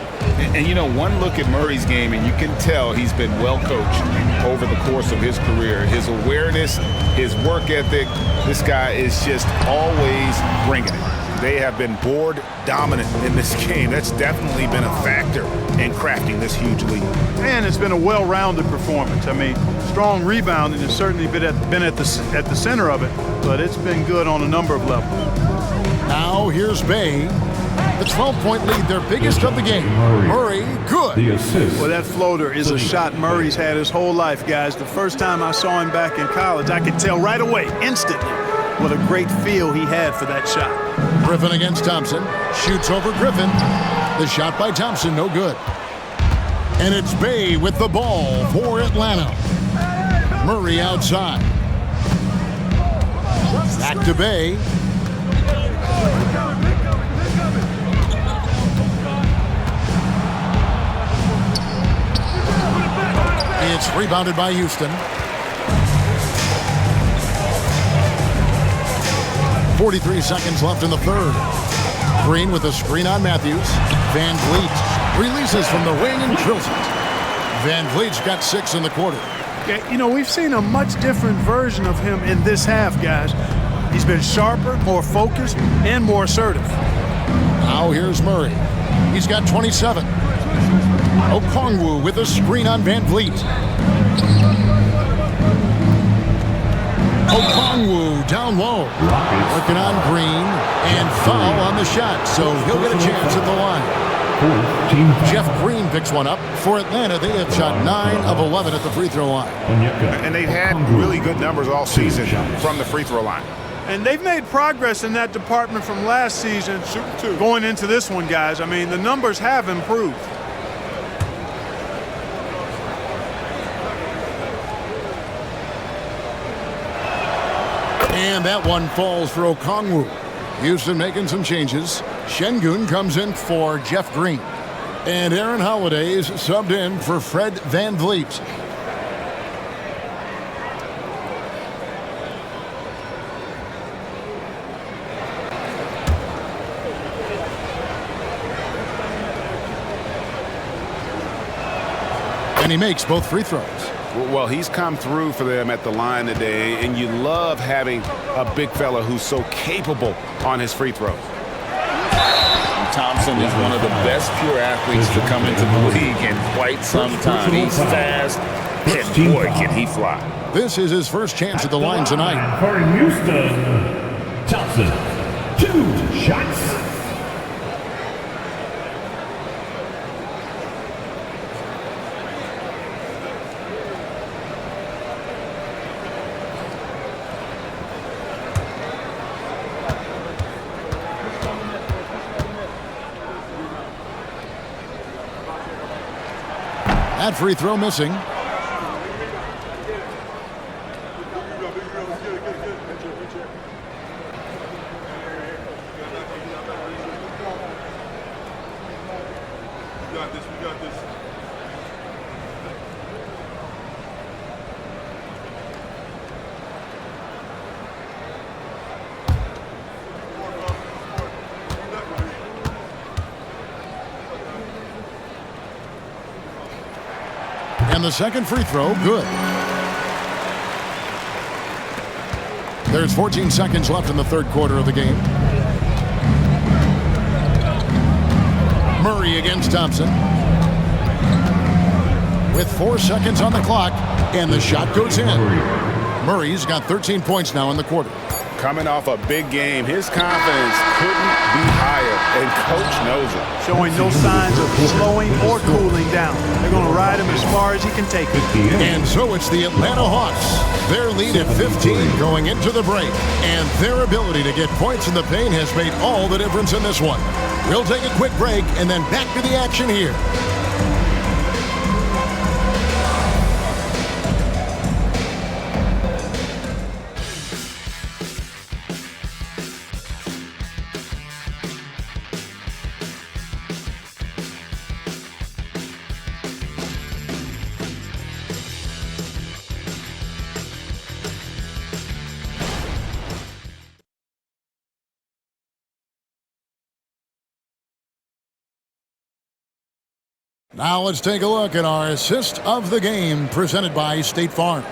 And you know, one look at Murray's game, and you can tell he's been well coached over the course of his career. His awareness, his work ethic, this guy is just always bringing it. They have been board dominant in this game. That's definitely been a factor in crafting this huge lead. And it's been a well-rounded performance. I mean, strong rebounding has certainly been at the center of it, but it's been good on a number of levels. Now here's Bay. The 12-point lead, their biggest of the game. Murray, good. The assist. Well, that floater is a shot Murray's had his whole life, guys. The first time I saw him back in college, I could tell right away, instantly, what a great feel he had for that shot. Griffin against Thompson. Shoots over Griffin. The shot by Thompson, no good. And it's Bay with the ball for Atlanta. Murray outside. Back to Bay. It's rebounded by Houston. 43 seconds left in the third. Green with a screen on Matthews. Van Vliet releases from the wing and drills it. Van Vliet's got 6 in the quarter. Yeah, you know, we've seen a much different version of him in this half, guys. He's been sharper, more focused, and more assertive. Now here's Murray. He's got 27. Okongwu with a screen on Van Vliet. Okongwu down low. Working on Green and foul on the shot, so he'll get a chance at the line. Jeff Green picks one up. For Atlanta, they have shot 9 of 11 at the free throw line. And they've had really good numbers all season from the free throw line. And they've made progress in that department from last season going into this one, guys. I mean, the numbers have improved. And that one falls for Okongwu. Houston making some changes. Şengün comes in for Jeff Green. And Aaron Holiday is subbed in for Fred Van Vliet. And he makes both free throws. Well, he's come through for them at the line today, and you love having a big fella who's so capable on his free throws. Thompson is one of the best pure athletes to come into the league in quite some time. He's fast, and boy, can he fly. This is his first chance at the line tonight. For Houston, Thompson, 2 shots. That free throw missing. And the second free throw, good. There's 14 seconds left in the third quarter of the game. Murray against Thompson. With 4 seconds on the clock, and the shot goes in. Murray's got 13 points now in the quarter. Coming off a big game, his confidence couldn't be higher, and Coach knows it. Showing no signs of slowing or cooling down. They're going to ride him as far as he can take it. And so it's the Atlanta Hawks. Their lead at 15 going into the break. And their ability to get points in the paint has made all the difference in this one. We'll take a quick break and then back to the action here. Now let's take a look at our assist of the game presented by State Farm.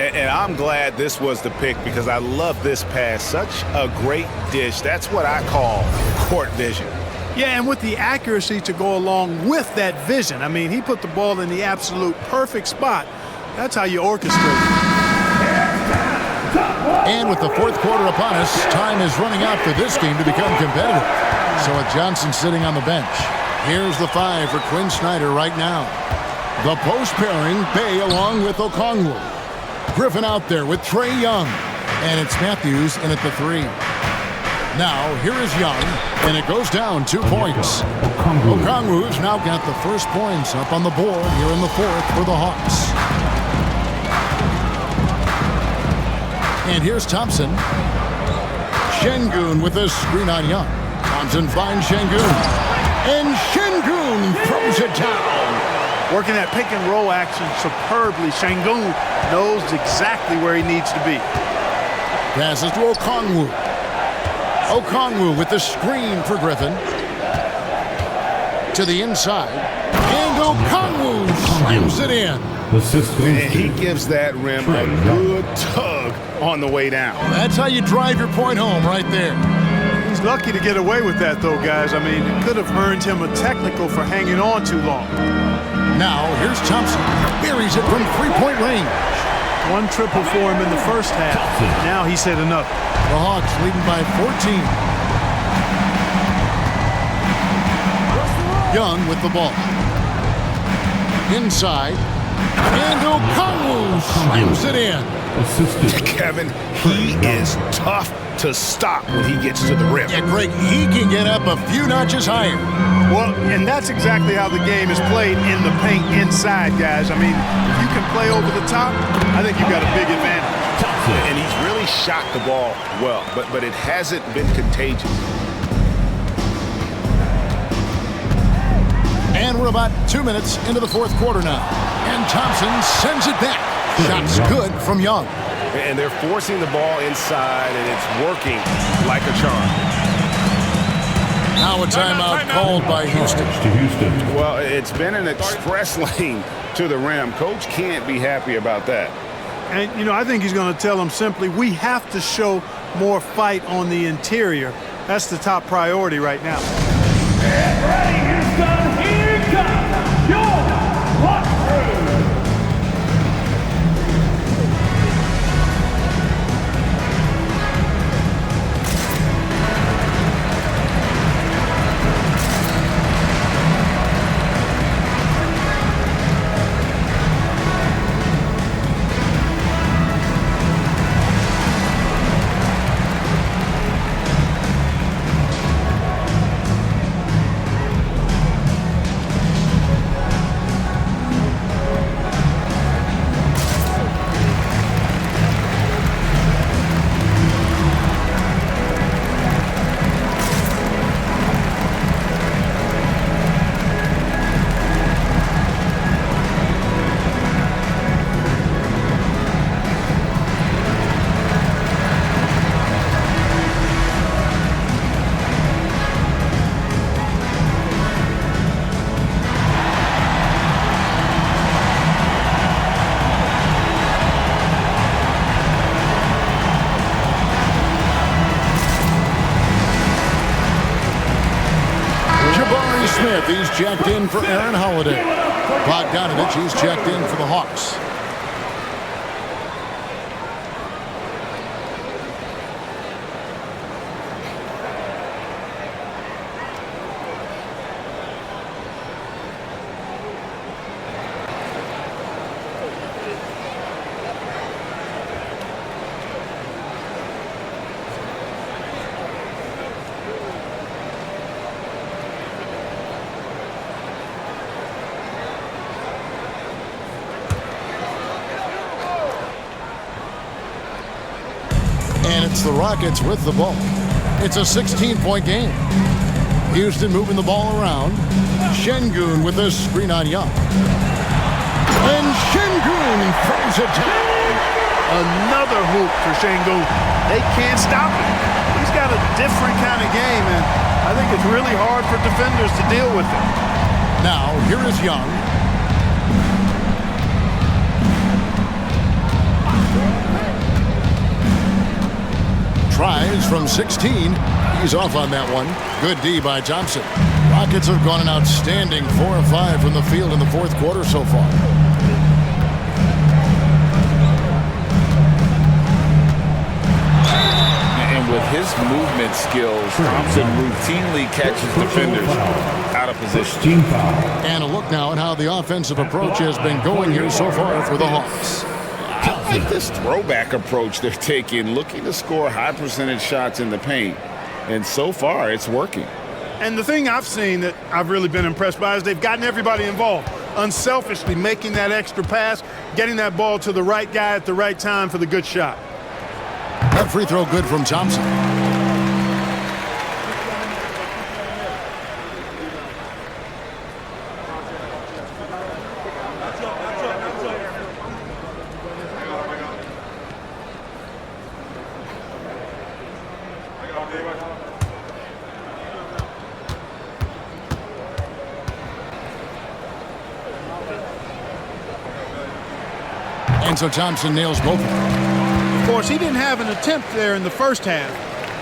And I'm glad this was the pick because I love this pass. Such a great dish. That's what I call court vision. Yeah, and with the accuracy to go along with that vision. I mean, he put the ball in the absolute perfect spot. That's how you orchestrate it. And with the fourth quarter upon us, time is running out for this game to become competitive. So with Johnson sitting on the bench, here's the 5 for Quinn Snyder right now. The post pairing, Bay along with Okongwu. Griffin out there with Trae Young. And it's Matthews in at the 3. Now, here is Young, and it goes down 2 points. Okongwu's now got the first points up on the board here in the fourth for the Hawks. And here's Thompson. Şengün with a screen on Young. Thompson finds Şengün. And Şengün throws it down. Working that pick and roll action superbly. Şengün knows exactly where he needs to be. Passes to Okongwu. Okongwu with the screen for Griffin. To the inside. And Okongwu slams it in. And he gives that rim a good tug on the way down. That's how you drive your point home right there. He's lucky to get away with that, though, guys. I mean, it could have earned him a technical for hanging on too long. Now, here's Thompson. Buries it from three-point range. 1 triple for him in the first half. Now he's hit another. The Hawks leading by 14. Young with the ball. Inside. And Okongwu slams it in. Kevin, he is tough to stop when he gets to the rim. Yeah, Greg, he can get up a few notches higher. Well, and that's exactly how the game is played in the paint inside, guys. I mean, if you can play over the top, I think you've got a big advantage. And he's really shot the ball well, but it hasn't been contagious. And we're about 2 minutes into the fourth quarter now. And Thompson sends it back. Shot's good from Young. And they're forcing the ball inside, and it's working like a charm. Now a timeout called by Houston. Well, it's been an express lane to the rim. Coach can't be happy about that. And, you know, I think he's going to tell them simply, we have to show more fight on the interior. That's the top priority right now. Get ready, Houston. Here comes your walkthrough. He's checked in for Aaron Holiday. Bogdanovich, he's checked in for the Hawks. It's the Rockets with the ball. It's a 16-point game. Houston moving the ball around. Şengün with a screen on Young. And Şengün throws it down. Another hoop for Şengün. They can't stop him. He's got a different kind of game, and I think it's really hard for defenders to deal with him. Now, here is Young. Tries from 16. He's off on that one. Good D by Thompson. Rockets have gone an outstanding 4 of 5 from the field in the fourth quarter so far. And with his movement skills, Thompson routinely catches defenders out of position. And a look now at how the offensive approach has been going here so far for the Hawks. I like this throwback approach they're taking, looking to score high percentage shots in the paint. And so far, it's working. And the thing I've seen that I've really been impressed by is they've gotten everybody involved, unselfishly making that extra pass, getting that ball to the right guy at the right time for the good shot. That free throw good from Thompson. And so Thompson nails both of them. Of course, he didn't have an attempt there in the first half.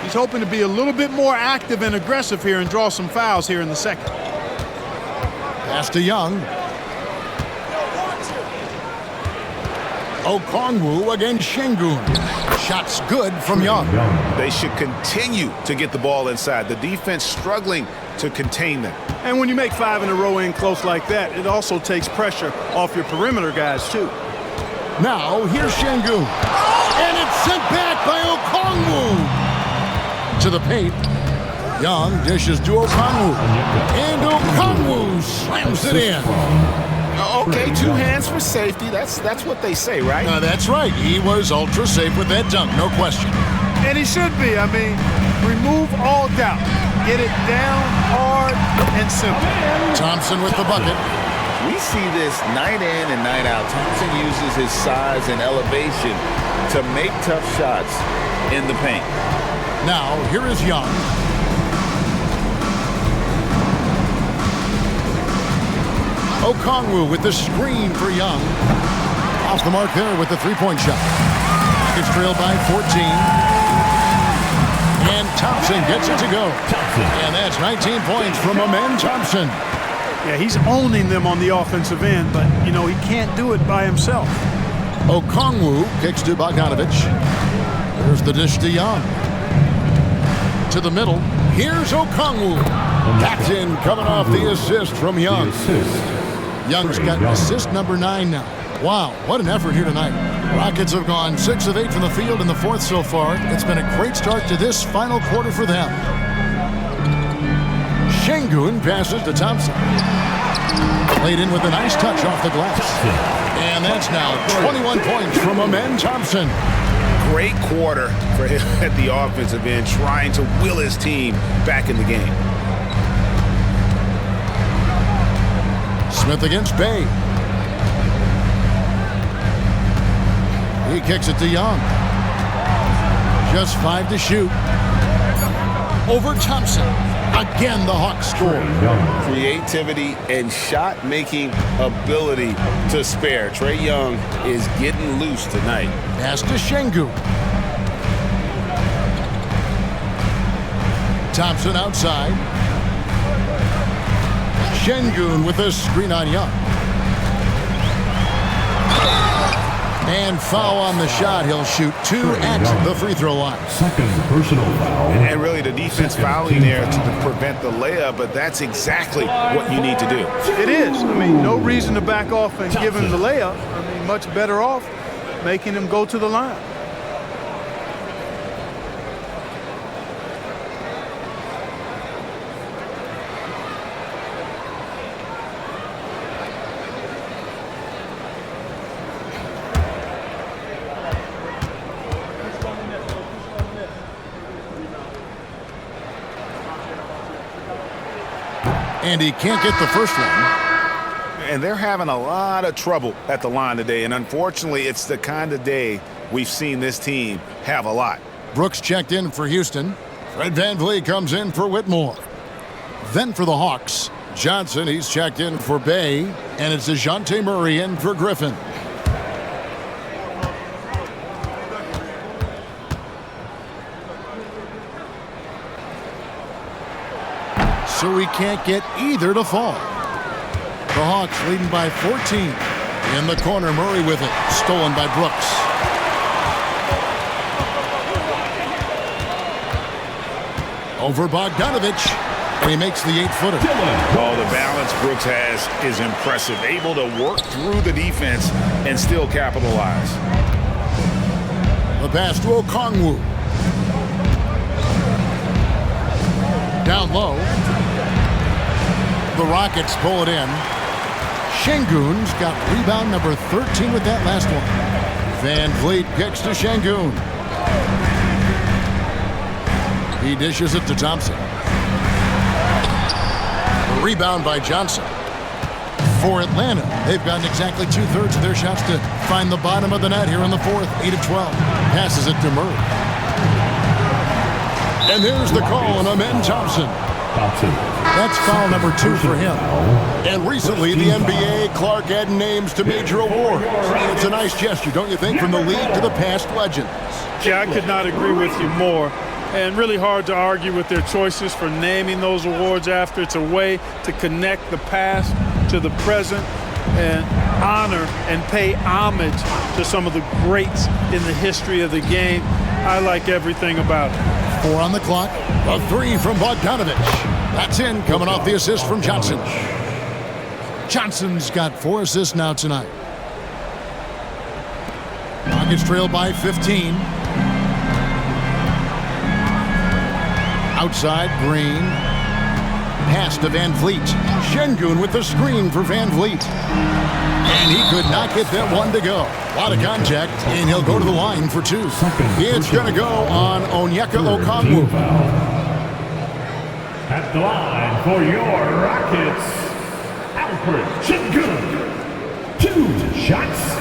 He's hoping to be a little bit more active and aggressive here and draw some fouls here in the second. Pass to Young. Okongwu against Şengün. Shots good from Young. They should continue to get the ball inside. The defense struggling to contain them. And when you make 5 in a row in close like that, it also takes pressure off your perimeter guys, too. Now, here's Şengün. And it's sent back by Okongwu. To the paint. Young dishes to Okongwu. And Okongwu slams it in. Okay, 2 hands for safety. That's what they say, right? That's right. He was ultra safe with that dunk, no question. And he should be. I mean, remove all doubt. Get it down hard and simple. Thompson with the bucket. We see this night in and night out. Thompson uses his size and elevation to make tough shots in the paint. Now, here is Young. Okongwu with the screen for Young. Off the mark there with the three-point shot. It's trailed by 14. And Thompson gets it to go. And that's 19 points from Amen Thompson. Yeah, he's owning them on the offensive end, but, you know, he can't do it by himself. Okongwu kicks to Bogdanovich. There's the dish to Young. To the middle. Here's Okongwu. Captain coming off the assist from Young. Young's got assist number 9 now. Wow, what an effort here tonight. Rockets have gone 6 of 8 from the field in the fourth so far. It's been a great start to this final quarter for them. Şengün passes to Thompson. Played in with a nice touch off the glass. And that's now 21 points from Amen Thompson. Great quarter for him at the offensive end, trying to will his team back in the game. Smith against Bay. He kicks it to Young. Just 5 to shoot. Over Thompson. Again, the Hawks score. Creativity and shot-making ability to spare. Trae Young is getting loose tonight. Pass to Şengün. Thompson outside. Şengün with a screen on Young. And foul on the shot. He'll shoot 2 at the free throw line. Second personal foul. And really the defense fouling there to prevent the layup, but that's exactly what you need to do. It is. I mean, no reason to back off and give him the layup. I mean, much better off making him go to the line. And he can't get the first one. And they're having a lot of trouble at the line today, and unfortunately, it's the kind of day we've seen this team have a lot. Brooks checked in for Houston. Fred VanVleet comes in for Whitmore. Then for the Hawks, Johnson, he's checked in for Bay, and it's DeJounte Murray in for Griffin. So he can't get either to fall. The Hawks leading by 14. In the corner, Murray with it. Stolen by Brooks. Over Bogdanovich. And he makes the 8-footer. Oh, the balance Brooks has is impressive. Able to work through the defense and still capitalize. The pass to Okongwu. Down low. The Rockets pull it in. Şengün's got rebound number 13 with that last one. VanVleet kicks to Şengün. He dishes it to Thompson. Rebound by Johnson. For Atlanta, they've gotten exactly 2/3 of their shots to find the bottom of the net here in the fourth. 8-12. Passes it to Murray. And there's the call on Amen Thompson. That's foul number 2 for him. And recently, the NBA, Clark adding names to major awards. It's a nice gesture, don't you think, from the league to the past legends? Yeah, I could not agree with you more. And really hard to argue with their choices for naming those awards after. It's a way to connect the past to the present and honor and pay homage to some of the greats in the history of the game. I like everything about it. 4 on the clock. A 3 from Bogdanovich. That's in, coming off the assist from Johnson. Johnson's got 4 assists now tonight. Rockets trail by 15. Outside, Green. Pass to VanVleet. Şengün with the screen for VanVleet. And he could not get that one to go. A lot of contact, and he'll go to the line for 2. It's going to go on Onyeka Okongwu. At the line for your Rockets, Alfred Şengün. 2 shots.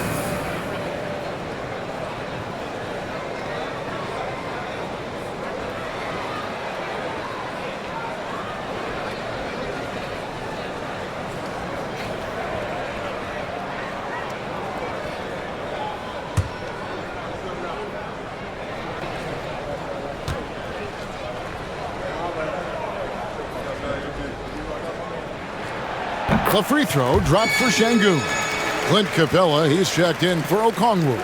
The free throw dropped for Şengün. Clint Capella, he's checked in for Okongwu.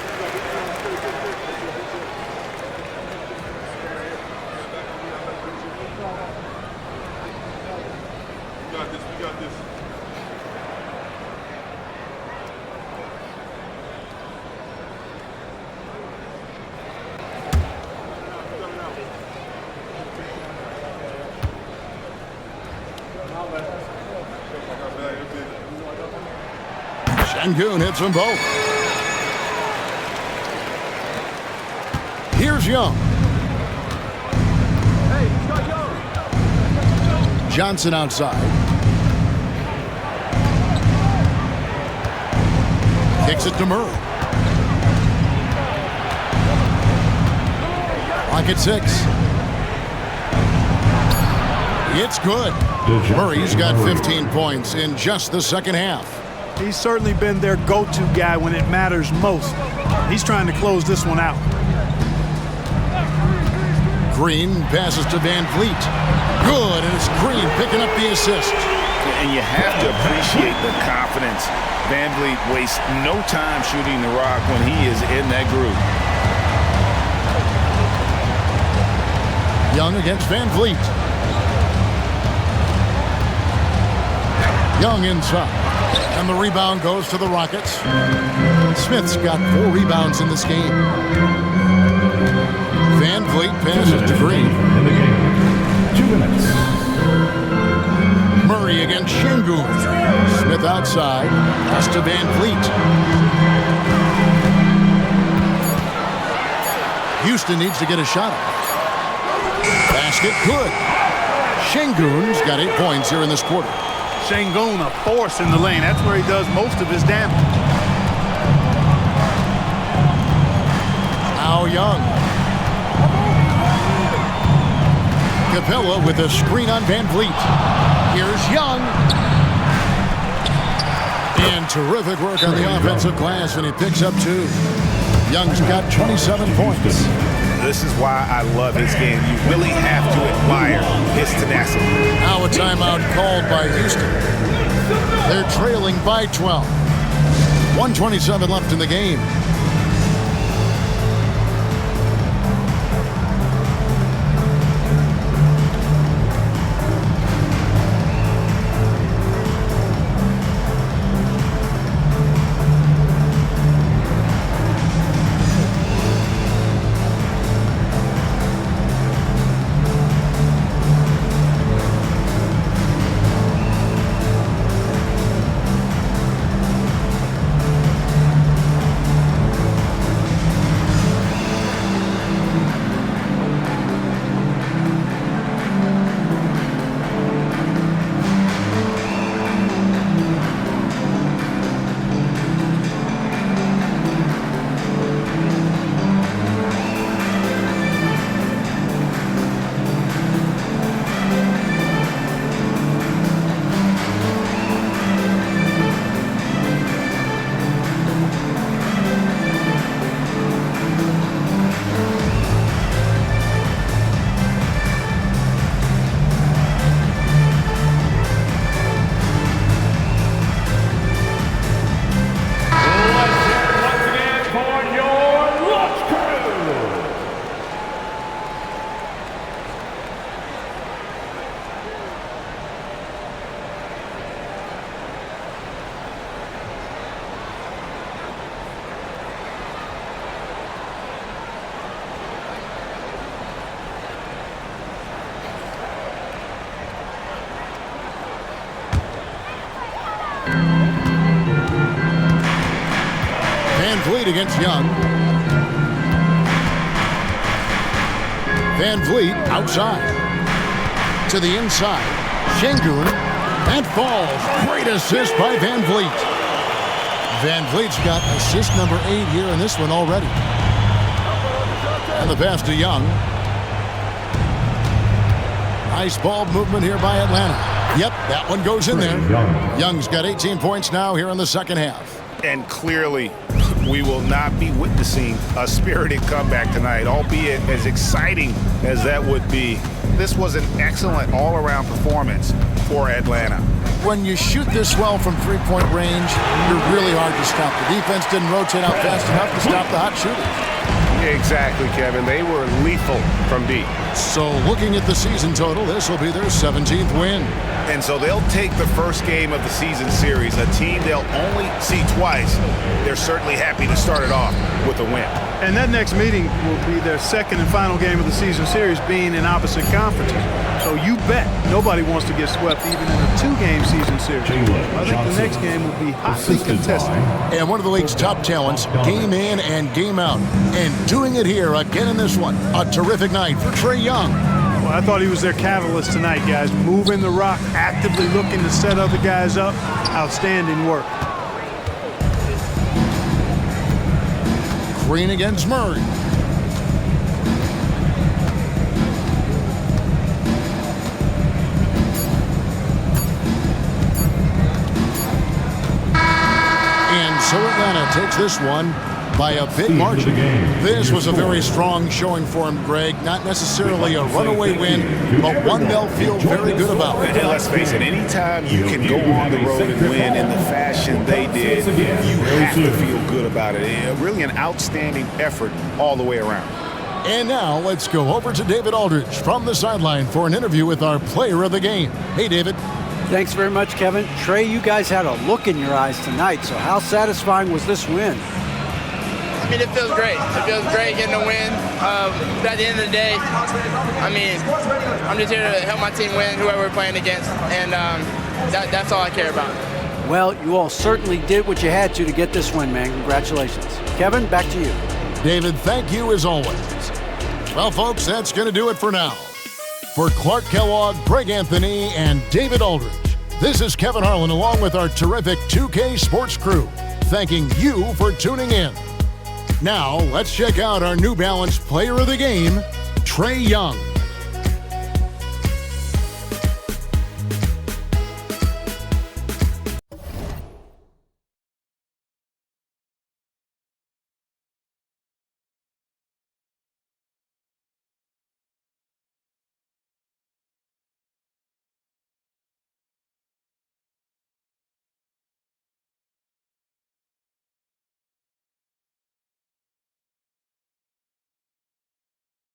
Şengün hits them both. Here's Young. Johnson outside. Kicks it to Murray. Lock at 6. It's good. Murray's got 15 points in just the second half. He's certainly been their go-to guy when it matters most. He's trying to close this one out. Green passes to VanVleet. Good, and it's Green picking up the assist. And you have to appreciate the confidence. Van Vliet wastes no time shooting the rock when he is in that groove. Young against Van Vliet. Young inside. And the rebound goes to the Rockets. Smith's got 4 rebounds in this game. Van Vliet passes to Green. In the game. 2 minutes. Murray against Şengün. Smith outside. Pass to Van Vliet. Houston needs to get a shot off. Basket good. Şengün's got 8 points here in this quarter. Şengün, a force in the lane. That's where he does most of his damage. Now Young. Capella with a screen on Van Vliet. Here's Young. And terrific work on the offensive glass, and he picks up 2. Young's got 27 points. This is why I love his game. You really have to admire his tenacity. Now a timeout called by Houston. They're trailing by 12. 1:27 left in the game. Van Vliet against Young. Van Vliet outside. To the inside. Şengün. And falls. Great assist by Van Vliet. Van Vliet's got assist number 8 here in this one already. And the pass to Young. Nice ball movement here by Atlanta. Yep, that one goes in there. Young's got 18 points now here in the second half. And clearly, we will not be witnessing a spirited comeback tonight, albeit as exciting as that would be. This was an excellent all-around performance for Atlanta. When you shoot this well from three-point range, you're really hard to stop. The defense didn't rotate out fast enough to stop the hot shooters. Exactly, Kevin. They were lethal from deep. So looking at the season total, this will be their 17th win. And so they'll take the first game of the season series, a team they'll only see twice. They're certainly happy to start it off with a win. And that next meeting will be their second and final game of the season series, being in opposite conferences. So you bet nobody wants to get swept even in a two-game season series. I think the next game will be hotly contested. And one of the league's top talents, game in and game out. And doing it here again in this one. A terrific night for Trae Young. Well, I thought he was their catalyst tonight, guys. Moving the rock, actively looking to set other guys up. Outstanding work. Green against Murray. And so Atlanta takes this one by a big margin. This was a very strong showing for him, Greg. Not necessarily a runaway win, but one they'll feel very good about. And let's face it, anytime you can go on the road and win in the fashion they did, you have to feel good about it. Really an outstanding effort all the way around. And now let's go over to David Aldridge from the sideline for an interview with our player of the game. Hey, David. Thanks very much, Kevin. Trey, you guys had a look in your eyes tonight, so how satisfying was this win? I mean, it feels great. It feels great getting a win. But at the end of the day, I mean, I'm just here to help my team win, whoever we're playing against, and that's all I care about. Well, you all certainly did what you had to get this win, man. Congratulations. Kevin, back to you. David, thank you as always. Well, folks, that's going to do it for now. For Clark Kellogg, Greg Anthony, and David Aldridge, this is Kevin Harlan along with our terrific 2K Sports crew, thanking you for tuning in. Now, let's check out our New Balance player of the game, Trae Young.